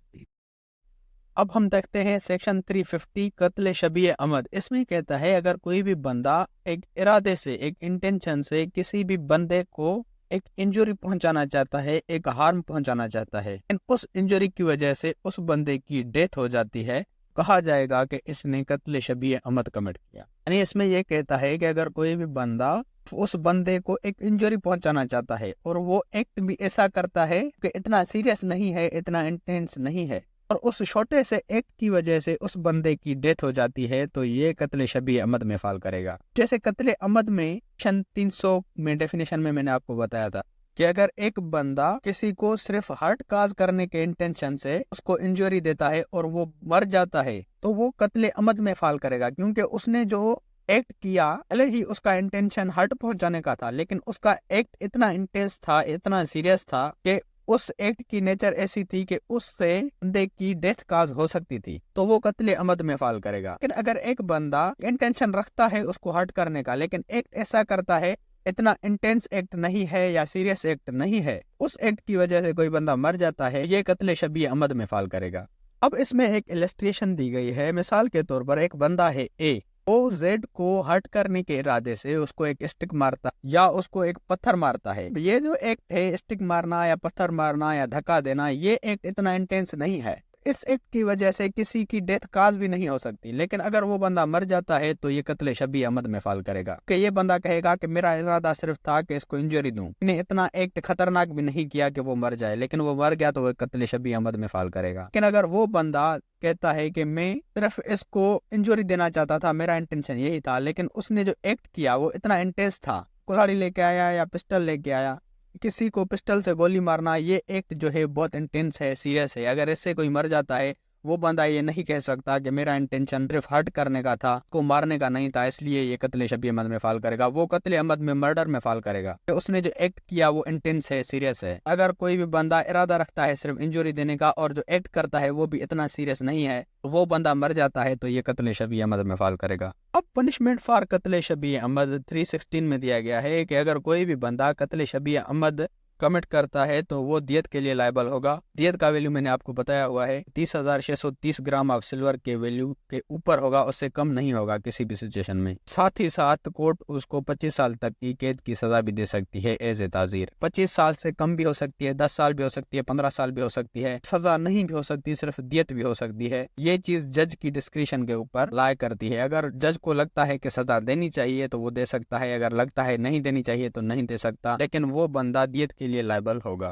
अब हम देखते हैं सेक्शन 350 कत्ल शबी अमद। इसमें कहता है अगर कोई भी बंदा एक इरादे से, एक इंटेंशन से किसी भी बंदे को एक इंजरी पहुंचाना चाहता है, एक हार्म पहुंचाना चाहता है, उस इंजरी की वजह से उस बंदे की डेथ हो जाती है, कहा जाएगा कि इसने कत्ल शबी अमद कमिट किया। यानी इसमें यह कहता है कि अगर कोई भी बंदा उस बंदे को एक इंजरी पहुंचाना चाहता है और वो एक्ट भी ऐसा करता है कि इतना सीरियस नहीं है, इतना इंटेंस नहीं है, और उस छोटे से एक्ट की वजह से उस बंदे की डेथ हो जाती है, तो ये कत्ल शबी अमद में फाल करेगा। जैसे कत्ल अमद में सेक्शन 300 में डेफिनेशन में मैंने आपको बताया था कि अगर एक बंदा किसी को सिर्फ हर्ट काज करने के इंटेंशन से उसको इंजरी देता है और वो मर जाता है तो वो कत्ल अमद में फाल करेगा, क्योंकि उसने जो एक्ट किया भले ही उसका इंटेंशन हर्ट पहुंचाने का था, लेकिन उसका एक्ट इतना इंटेंस था, इतना सीरियस था कि उस एक्ट की नेचर ऐसी थी कि उससे बंदे की डेथ काज हो सकती थी, तो वो कत्ल अमद में फाल करेगा। लेकिन अगर एक बंदा इंटेंशन रखता है उसको हर्ट करने का, लेकिन एक्ट ऐसा करता है, इतना इंटेंस एक्ट नहीं है या सीरियस एक्ट नहीं है, उस एक्ट की वजह से कोई बंदा मर जाता है, ये कत्ल शबी अमद में फाल करेगा। अब इसमें एक इलस्ट्रेशन दी गई है। मिसाल के तौर पर एक बंदा है ए, वो जेड को हर्ट करने के इरादे से उसको एक स्टिक मारता या उसको एक पत्थर मारता है। ये जो एक्ट है, स्टिक मारना या पत्थर मारना या धक्का देना, ये एक्ट इतना इंटेंस नहीं है, इस एक्ट की वजह से किसी की डेथ काज भी नहीं हो सकती। लेकिन अगर वो बंदा मर जाता है तो ये कत्ल शबी अमद में फाल करेगा, कि ये बंदा कहेगा कि मेरा इरादा सिर्फ था कि इसको इंजरी दूं, मैंने इतना एक्ट खतरनाक भी नहीं किया कि वो मर जाए, लेकिन वो मर गया तो वो कत्ल शबी अमद में फाल करेगा। लेकिन अगर वो बंदा कहता है कि मैं सिर्फ इसको इंजरी देना चाहता था, मेरा इंटेंशन यही था, लेकिन उसने जो एक्ट किया वो इतना इंटेंस था, कुल्हाड़ी लेके आया या पिस्टल लेके आया, किसी को पिस्टल से गोली मारना, ये एक्ट जो है बहुत इंटेंस है, सीरियस है। अगर इससे कोई मर जाता है, वो बंदा ये नहीं कह सकता कि मेरा इंटेंशन सिर्फ हर्ट करने का था, को मारने का नहीं था, इसलिए ये कत्ल शबी अमद में फाल करेगा। वो कत्ल अमद में मर्डर में फाल करेगा, तो उसने जो एक्ट किया वो इंटेंस है, सीरियस है। अगर कोई भी बंदा इरादा रखता है सिर्फ इंजरी देने का और जो एक्ट करता है वो भी इतना सीरियस नहीं है, वो बंदा मर जाता है, तो ये कत्ल शबी अमद में फाल करेगा। अब पनिशमेंट फॉर कत्ल शबी अमद 316 में दिया गया है कि अगर कोई भी बंदा कत्ल शबी अमद कमिट करता है तो वो दियत के लिए लायबल होगा। दियत का वैल्यू मैंने आपको बताया हुआ है, 30,630 ग्राम ऑफ सिल्वर के वैल्यू के ऊपर होगा, उससे कम नहीं होगा किसी भी सिचुएशन में। साथ ही साथ कोर्ट उसको 25 साल तक की कैद की सजा भी दे सकती है एज ए ताजीर। 25 साल से कम भी हो सकती है, 10 साल भी हो सकती है, 15 साल भी हो सकती है, सजा नहीं भी हो सकती, सिर्फ दियत भी हो सकती है। ये चीज जज की डिस्क्रिप्शन के ऊपर लाई करती है। अगर जज को लगता है कि सजा देनी चाहिए तो वो दे सकता है, अगर लगता है नहीं देनी चाहिए तो नहीं दे सकता, लेकिन वो बंदा दियत के लिए लायबल होगा।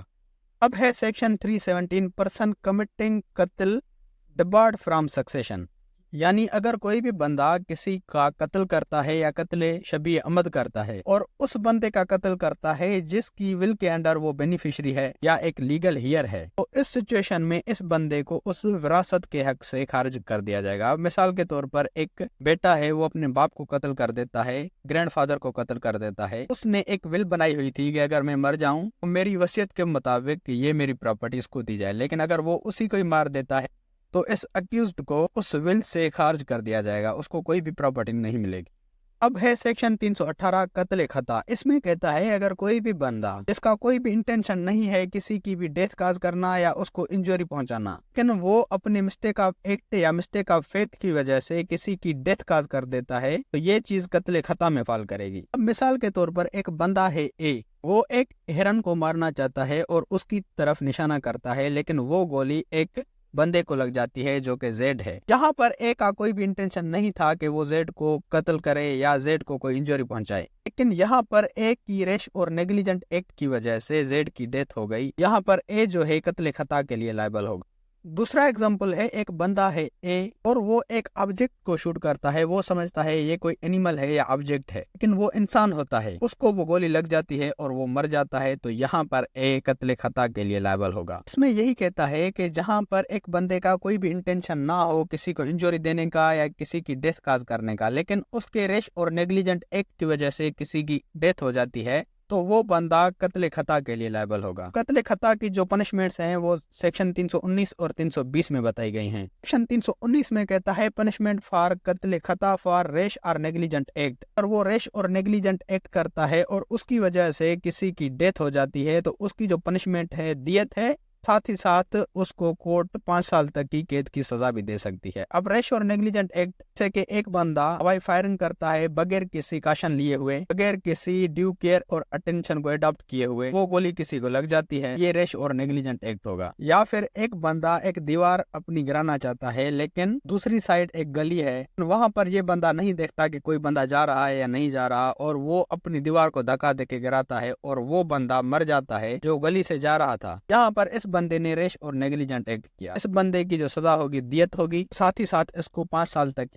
अब है सेक्शन 317 पर्सन कमिटिंग कत्ल डिबार्ड फ्रॉम सक्सेशन। यानी अगर कोई भी बंदा किसी का कत्ल करता है या कत्ल शबी अमद करता है और उस बंदे का कत्ल करता है जिसकी विल के अंडर वो बेनिफिशियरी है या एक लीगल हियर है, तो इस सिचुएशन में इस बंदे को उस विरासत के हक से खारिज कर दिया जाएगा। मिसाल के तौर पर एक बेटा है, वो अपने बाप को कत्ल कर देता है, ग्रैंडफादर को कत्ल कर देता है। उसने एक विल बनाई हुई थी कि अगर मैं मर जाऊं तो मेरी वसीयत के मुताबिक ये मेरी प्रॉपर्टी इसको दी जाए, लेकिन अगर वो उसी को ही मार देता है तो इस अक्यूज्ड को उस विल से खारिज कर दिया जाएगा, उसको कोई भी प्रॉपर्टी नहीं मिलेगी। अब है सेक्शन 318 कत्ल खता। इसमें कहता है अगर कोई भी बंदा जिसका कोई भी इंटेंशन नहीं है किसी की भी डेथ काज करना या उसको इंजरी पहुंचाना, लेकिन वो अपने मिस्टेक ऑफ एक्ट या मिस्टेक ऑफ फेथ की वजह से किसी की डेथ काज कर देता है, तो ये चीज कत्ल खता में फाल करेगी। अब मिसाल के तौर पर एक बंदा है ए, वो एक हिरन को मारना चाहता है और उसकी तरफ निशाना करता है, लेकिन वो गोली एक बंदे को लग जाती है जो कि जेड है। यहाँ पर ए का कोई भी इंटेंशन नहीं था कि वो जेड को कत्ल करे या जेड को कोई इंजरी पहुंचाए, लेकिन यहाँ पर ए की रैश और नेग्लिजेंट एक्ट की वजह से जेड की डेथ हो गई। यहाँ पर ए जो है कत्ल खता के लिए लायबल होगा। दूसरा एग्जाम्पल है, एक बंदा है ए और वो एक ऑब्जेक्ट को शूट करता है। वो समझता है ये कोई एनिमल है या ऑब्जेक्ट है, लेकिन वो इंसान होता है। उसको वो गोली लग जाती है और वो मर जाता है। तो यहाँ पर ए कत्ल खता के लिए लायबल होगा। इसमें यही कहता है कि जहाँ पर एक बंदे का कोई भी इंटेंशन ना हो किसी को इंजरी देने का या किसी की डेथ काज करने का, लेकिन उसके रैश और नेग्लिजेंट एक्ट की वजह से किसी की डेथ हो जाती है, तो वो बंदा कत्ल खता के लिए लायबल होगा। कत्ल खता की जो पनिशमेंट्स हैं वो सेक्शन 319 और 320 में बताई गई हैं। सेक्शन 319 में कहता है पनिशमेंट फॉर कत्ल खता फॉर रेश और नेग्लिजेंट एक्ट। और वो रेश और नेग्लिजेंट एक्ट करता है और उसकी वजह से किसी की डेथ हो जाती है, तो उसकी जो पनिशमेंट है दियत है, साथ ही साथ उसको कोर्ट 5 साल तक की कैद की सजा भी दे सकती है। अब रेश और नेग्लिजेंट एक्ट से कि एक बंदा हवाई फायरिंग करता है बगैर किसी काशन लिए हुए, बगैर किसी ड्यू केयर और अटेंशन को अडॉप्ट किए हुए, वो गोली किसी को लग जाती है, ये रेश और नेग्लिजेंट एक्ट होगा। या फिर एक बंदा एक दीवार अपनी गिराना चाहता है, लेकिन दूसरी साइड एक गली है, वहां पर ये बंदा नहीं देखता कि कोई बंदा जा रहा है या नहीं जा रहा, और वो अपनी दीवार को धक्का देके गिराता है और वो बंदा मर जाता है जो गली से जा रहा था। यहाँ पर इस बंदे ने रेश और नेग्लिजेंट एक्ट किया। इस बंदे की जो सजा होगी दियत होगी, साथ ही साथ इसको 5 साल तक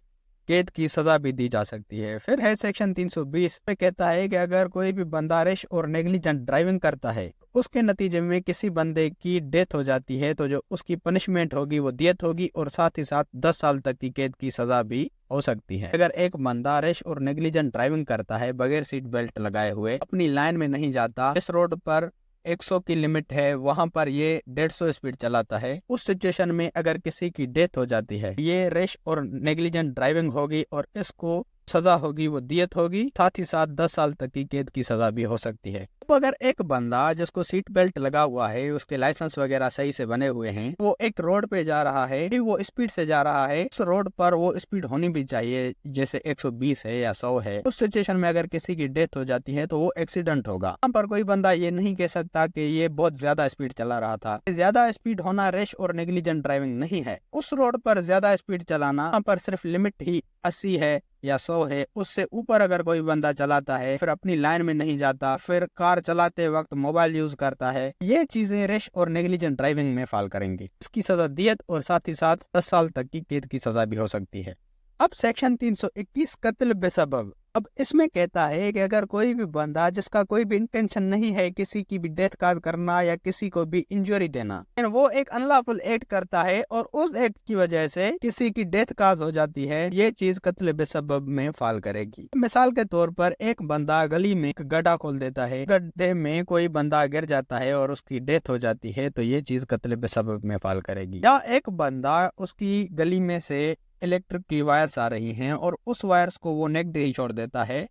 कैद की सजा भी दी जा सकती है। फिर है सेक्शन 320 पे कहता है कि अगर कोई भी बंदा रेश और नेग्लिजेंट ड्राइविंग करता है, उसके नतीजे में किसी बंदे की डेथ हो जाती है, तो जो उसकी पनिशमेंट होगी वो दियत होगी और साथ ही साथ 10 साल तक की कैद की सजा भी हो सकती है। अगर एक बंदा रेश और नेग्लिजेंट ड्राइविंग करता है बगैर सीट बेल्ट लगाए हुए, अपनी लाइन में नहीं जाता, इस रोड पर 100 की लिमिट है, वहां पर ये 150 स्पीड चलाता है, उस सिचुएशन में अगर किसी की डेथ हो जाती है, ये रेश और नेग्लिजेंट ड्राइविंग होगी और इसको सजा होगी वो दियत होगी, साथ ही साथ 10 साल तक की कैद की सजा भी हो सकती है। तो अगर एक बंदा जिसको सीट बेल्ट लगा हुआ है, उसके लाइसेंस वगैरह सही से बने हुए हैं, वो एक रोड पे जा रहा है, वो स्पीड से जा रहा है, उस रोड पर वो स्पीड होनी भी चाहिए जैसे 120 है या 100 है, उस सिचुएशन में अगर किसी की डेथ हो जाती है तो वो एक्सीडेंट होगा। यहाँ पर कोई बंदा ये नहीं कह सकता कि ये बहुत ज्यादा स्पीड चला रहा था। ज्यादा स्पीड होना रेश और नेग्लिजेंट ड्राइविंग नहीं है। उस रोड पर ज्यादा स्पीड चलाना, यहाँ पर सिर्फ लिमिट ही 80 है या 100 है, उससे ऊपर अगर कोई बंदा चलाता है, फिर अपनी लाइन में नहीं जाता, फिर कार चलाते वक्त मोबाइल यूज करता है, ये चीजें रेश और नेग्लिजेंट ड्राइविंग में फॉल करेंगी। इसकी सजा दियत और साथ ही साथ 10 साल तक की कैद की सजा भी हो सकती है। अब सेक्शन 321 कत्ल बेसबब। अब इसमें कहता है कि अगर कोई भी बंदा जिसका कोई भी इंटेंशन नहीं है किसी की भी डेथ काज करना या किसी को भी इंजरी देना, वो एक अनलॉफुल एक्ट करता है और उस एक्ट की वजह से किसी की डेथ काज हो जाती है, ये चीज कत्ल बेसबब में फॉल करेगी। मिसाल के तौर पर एक बंदा गली में एक गड्ढा खोल देता है, गड्ढे में कोई बंदा गिर जाता है और उसकी डेथ हो जाती है, तो ये चीज कत्ल बेसबब में फॉल करेगी। या एक बंदा उसकी गली में से इलेक्ट्रिक की वायर्स आ रही हैं और उस वायर्स को वो नेक दे छोड़ देता है,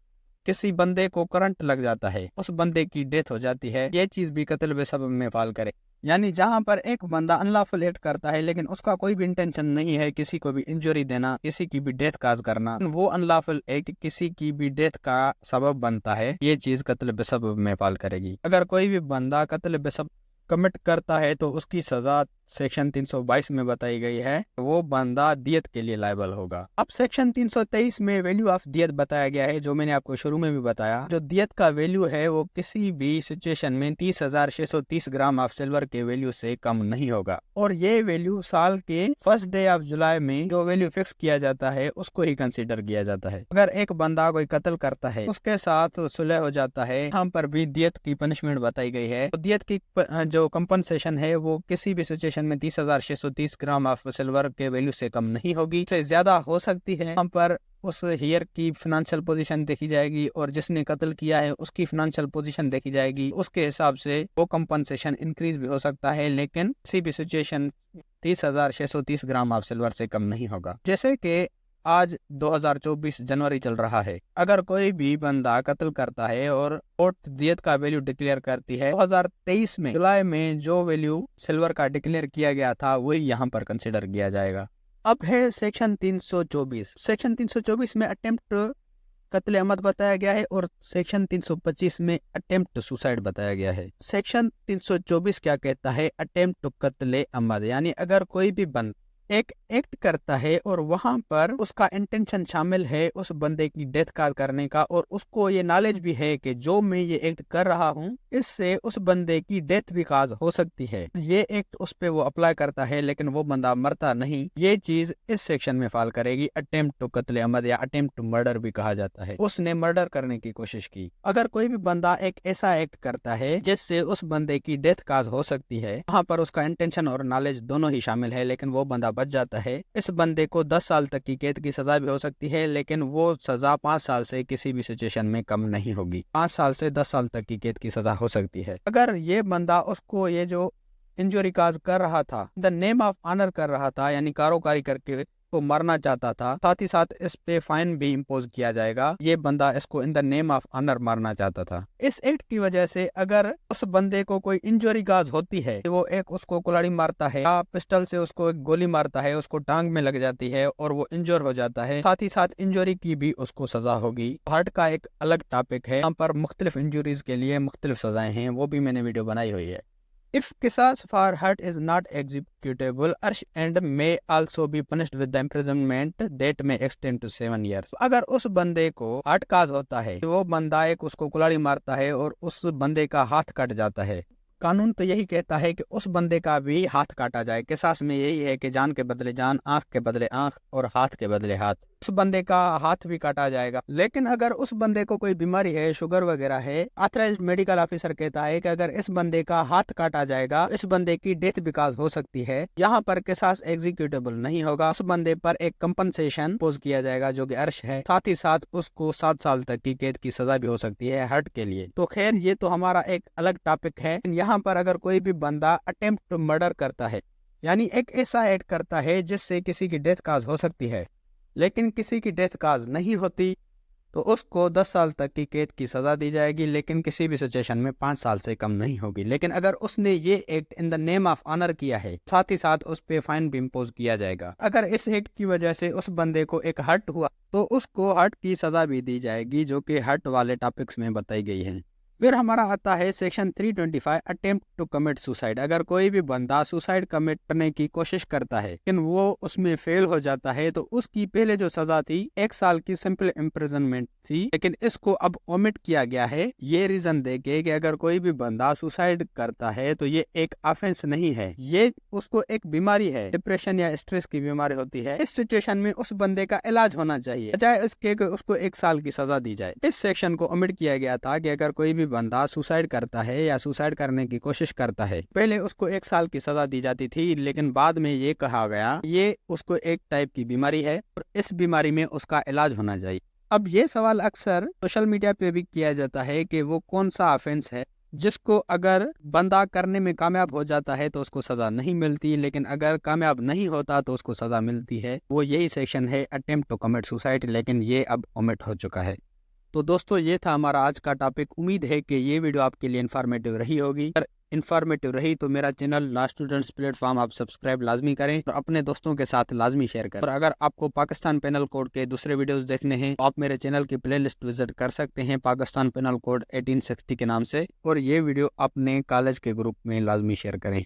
किसी बंदे को करंट लग जाता है, उस बंदे की डेथ हो जाती है, ये चीज भी कत्ल बेसबब में फॉल करे। यानी जहां पर एक बंदा अनलॉफुल एक्ट करता है लेकिन उसका कोई भी इंटेंशन नहीं है किसी को भी इंजरी देना, किसी की भी डेथ काज करना, वो अनलॉफुल एक्ट किसी की भी डेथ का सबब बनता है, ये चीज कत्ल बेसबब में फॉल करेगी। अगर कोई भी बंदा कत्ल बेसबब कमिट करता है तो उसकी सजा सेक्शन 322 में बताई गई है, वो बंदा दियत के लिए लायबल होगा। अब सेक्शन 323 में वैल्यू ऑफ दियत बताया गया है, जो मैंने आपको शुरू में भी बताया। जो दियत का वैल्यू है वो किसी भी सिचुएशन में 30,630 ग्राम ऑफ सिल्वर के वैल्यू से कम नहीं होगा, और ये वैल्यू साल के फर्स्ट डे ऑफ जुलाई में जो वैल्यू फिक्स किया जाता है उसको ही कंसिडर किया जाता है। अगर एक बंदा कोई कत्ल करता है, उसके साथ सुलह हो जाता है, यहाँ पर भी दियत की पनिशमेंट बताई गई है। तो दियत की जो कंपनसेशन है वो किसी भी सिचुएशन में 30,630 ग्राम ऑफ सिल्वर के वैल्यू से कम नहीं होगी, इससे ज्यादा हो सकती है। यहाँ पर उस हेयर की फाइनेंशियल पोजीशन देखी जाएगी और जिसने कत्ल किया है उसकी फाइनेंशियल पोजीशन देखी जाएगी, उसके हिसाब से वो कंपनसेशन इंक्रीज भी हो सकता है, लेकिन किसी भी सिचुएशन 30,630 ग्राम ऑफ सिल्वर से कम नहीं होगा। जैसे कि आज 2024 जनवरी चल रहा है, अगर कोई भी बंदा कत्ल करता है और कोर्ट दियत का वैल्यू डिक्लेयर करती है, 2023 में जुलाई में जो वैल्यू सिल्वर का डिक्लेयर किया गया था वही यहाँ पर कंसिडर किया जाएगा। अब है सेक्शन 324। सेक्शन 324 में अटेम्प्ट कत्ल अमद बताया गया है और सेक्शन 325 में अटेम्प्ट सुसाइड बताया गया है। सेक्शन 324 क्या कहता है? अटेम्प्ट कत्ल अमद, यानी अगर कोई भी एक एक्ट करता है और वहां पर उसका इंटेंशन शामिल है उस बंदे की डेथ काज करने का, और उसको ये नॉलेज भी है कि जो मैं ये एक्ट कर रहा हूँ इससे उस बंदे की डेथ भी काज हो सकती है, ये एक्ट उस पे वो अप्लाई करता है लेकिन वो बंदा मरता नहीं, ये चीज इस सेक्शन में फॉल करेगी। अटेम्प्ट टू कत्ल अमद या अटेम्प्ट टू मर्डर भी कहा जाता है, उसने मर्डर करने की कोशिश की। अगर कोई भी बंदा एक ऐसा एक्ट करता है जिससे उस बंदे की डेथ काज हो सकती है, वहाँ पर उसका इंटेंशन और नॉलेज दोनों ही शामिल है, लेकिन वो बंदा बच जाता है, इस बंदे को 10 साल तक की कैद की सजा भी हो सकती है, लेकिन वो सजा 5 साल से किसी भी सिचुएशन में कम नहीं होगी। 5 साल से 10 साल तक की कैद की सजा हो सकती है। अगर ये बंदा उसको ये जो इंजरी काज कर रहा था, द नेम ऑफ ऑनर कर रहा था, यानी कारोकारी करके को मारना चाहता था, साथ ही साथ इस पे फाइन भी इम्पोज किया जाएगा। ये बंदा इसको in the name of honour मारना चाहता था। इस एक्ट की वजह से अगर उस बंदे को कोई इंजरी काज होती है, वो एक उसको कुल्हाड़ी मारता है या पिस्टल से उसको एक गोली मारता है, उसको टांग में लग जाती है और वो इंजर हो जाता है, साथ ही साथ इंजरी की भी उसको सजा होगी। हार्ट का एक अलग टॉपिक है, यहाँ पर मुख्तलिफ इंजरीज के लिए मुख्तलिफ सजाएं हैं, वो भी मैंने वीडियो बनाई हुई है। If qisas for hurt is not executable, Arsh and may also be punished with the imprisonment that may extend to 7 years. अगर उस बंदे को हार्ट काज होता है, वो बंदा एक उसको कुल्हाड़ी मारता है और उस बंदे का हाथ कट जाता है, कानून तो यही कहता है कि उस बंदे का भी हाथ काटा जाए। किसास में यही है कि जान के बदले जान, आंख के बदले आंख और हाथ के बदले हाथ, उस बंदे का हाथ भी काटा जाएगा। लेकिन अगर उस बंदे को कोई बीमारी है, शुगर वगैरह है, ऑथराइज्ड मेडिकल ऑफिसर कहता है कि अगर इस बंदे का हाथ काटा जाएगा, इस बंदे की डेथ बिकॉज हो सकती है। यहाँ पर किसास एग्जीक्यूटेबल नहीं होगा, उस बंदे पर एक कंपनसेशन पोज किया जाएगा जो कि अर्श है, साथ ही साथ उसको 7 साल तक की कैद की सजा भी हो सकती है हर्ट के लिए। तो खैर ये तो हमारा एक अलग टॉपिक है। यहाँ पर अगर कोई भी बंदा अटेम्प्ट टू मर्डर करता है, यानी एक ऐसा एक्ट करता है जिससे किसी की डेथ काज हो सकती है लेकिन किसी की डेथ काज नहीं होती, तो उसको 10 साल तक की कैद की सजा दी जाएगी, लेकिन किसी भी सिचुएशन में 5 साल से कम नहीं होगी। लेकिन अगर उसने ये act in the name of honour किया है, साथ ही साथ उस पे फाइन भी इम्पोज किया जाएगा। अगर इस एक्ट की वजह से उस बंदे को एक हर्ट हुआ तो उसको हर्ट की सजा भी दी जाएगी, जो कि हर्ट वाले टॉपिक्स में बताई गई है। फिर हमारा आता है section 325 attempt to commit suicide. अगर कोई भी बंदा सुसाइड कमिट करने की कोशिश करता है लेकिन वो उसमें फेल हो जाता है, तो उसकी पहले जो सजा थी 1 साल की सिंपल इम्प्रिजनमेंट थी, लेकिन इसको अब ओमिट किया गया है, ये रीजन देके कि अगर कोई भी बंदा सुसाइड करता है तो ये एक ऑफेंस नहीं है, ये उसको एक बीमारी है, डिप्रेशन या स्ट्रेस की बीमारी होती है। इस सिचुएशन में उस बंदे का इलाज होना चाहिए, बजाय इसके उसको 1 साल की सजा दी जाए। इस सेक्शन को ओमिट किया गया था कि अगर कोई भी बंदा सुसाइड करता है या सुसाइड करने की कोशिश करता है, पहले उसको 1 साल की सजा दी जाती थी, लेकिन बाद में ये कहा गया ये उसको एक टाइप की बीमारी है और इस बीमारी में उसका इलाज होना चाहिए। अब ये सवाल अक्सर सोशल मीडिया पे भी किया जाता है कि वो कौन सा ऑफेंस है जिसको अगर बंदा करने में कामयाब हो जाता है तो उसको सजा नहीं मिलती, लेकिन अगर कामयाब नहीं होता तो उसको सजा मिलती है। वो यही सेक्शन है अटेम्प्ट टू कमिट सुसाइड, लेकिन ये अब ओमिट हो चुका है। तो दोस्तों ये था हमारा आज का टॉपिक। उम्मीद है कि ये वीडियो आपके लिए इन्फॉर्मेटिव रही होगी। अगर इन्फॉर्मेटिव रही तो मेरा चैनल लॉ स्टूडेंट्स प्लेटफॉर्म आप सब्सक्राइब लाजमी करें और अपने दोस्तों के साथ लाजमी शेयर करें। और अगर आपको पाकिस्तान पेनल कोड के दूसरे वीडियोस देखने हैं तो आप मेरे चैनल की प्लेलिस्ट विजिट कर सकते हैं पाकिस्तान पेनल कोड 1860 के नाम से, और ये वीडियो अपने कॉलेज के ग्रुप में लाजमी शेयर करें।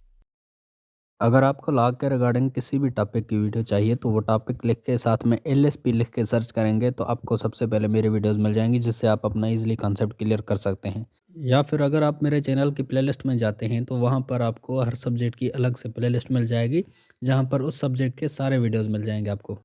अगर आपको लॉ के रिगार्डिंग किसी भी टॉपिक की वीडियो चाहिए तो वो टॉपिक लिख के साथ में LSP लिख के सर्च करेंगे तो आपको सबसे पहले मेरे वीडियोस मिल जाएंगी, जिससे आप अपना इजीली कॉन्सेप्ट क्लियर कर सकते हैं। या फिर अगर आप मेरे चैनल की प्लेलिस्ट में जाते हैं तो वहाँ पर आपको हर सब्जेक्ट की अलग से प्लेलिस्ट मिल जाएगी, जहाँ पर उस सब्जेक्ट के सारे वीडियोज़ मिल जाएंगे आपको।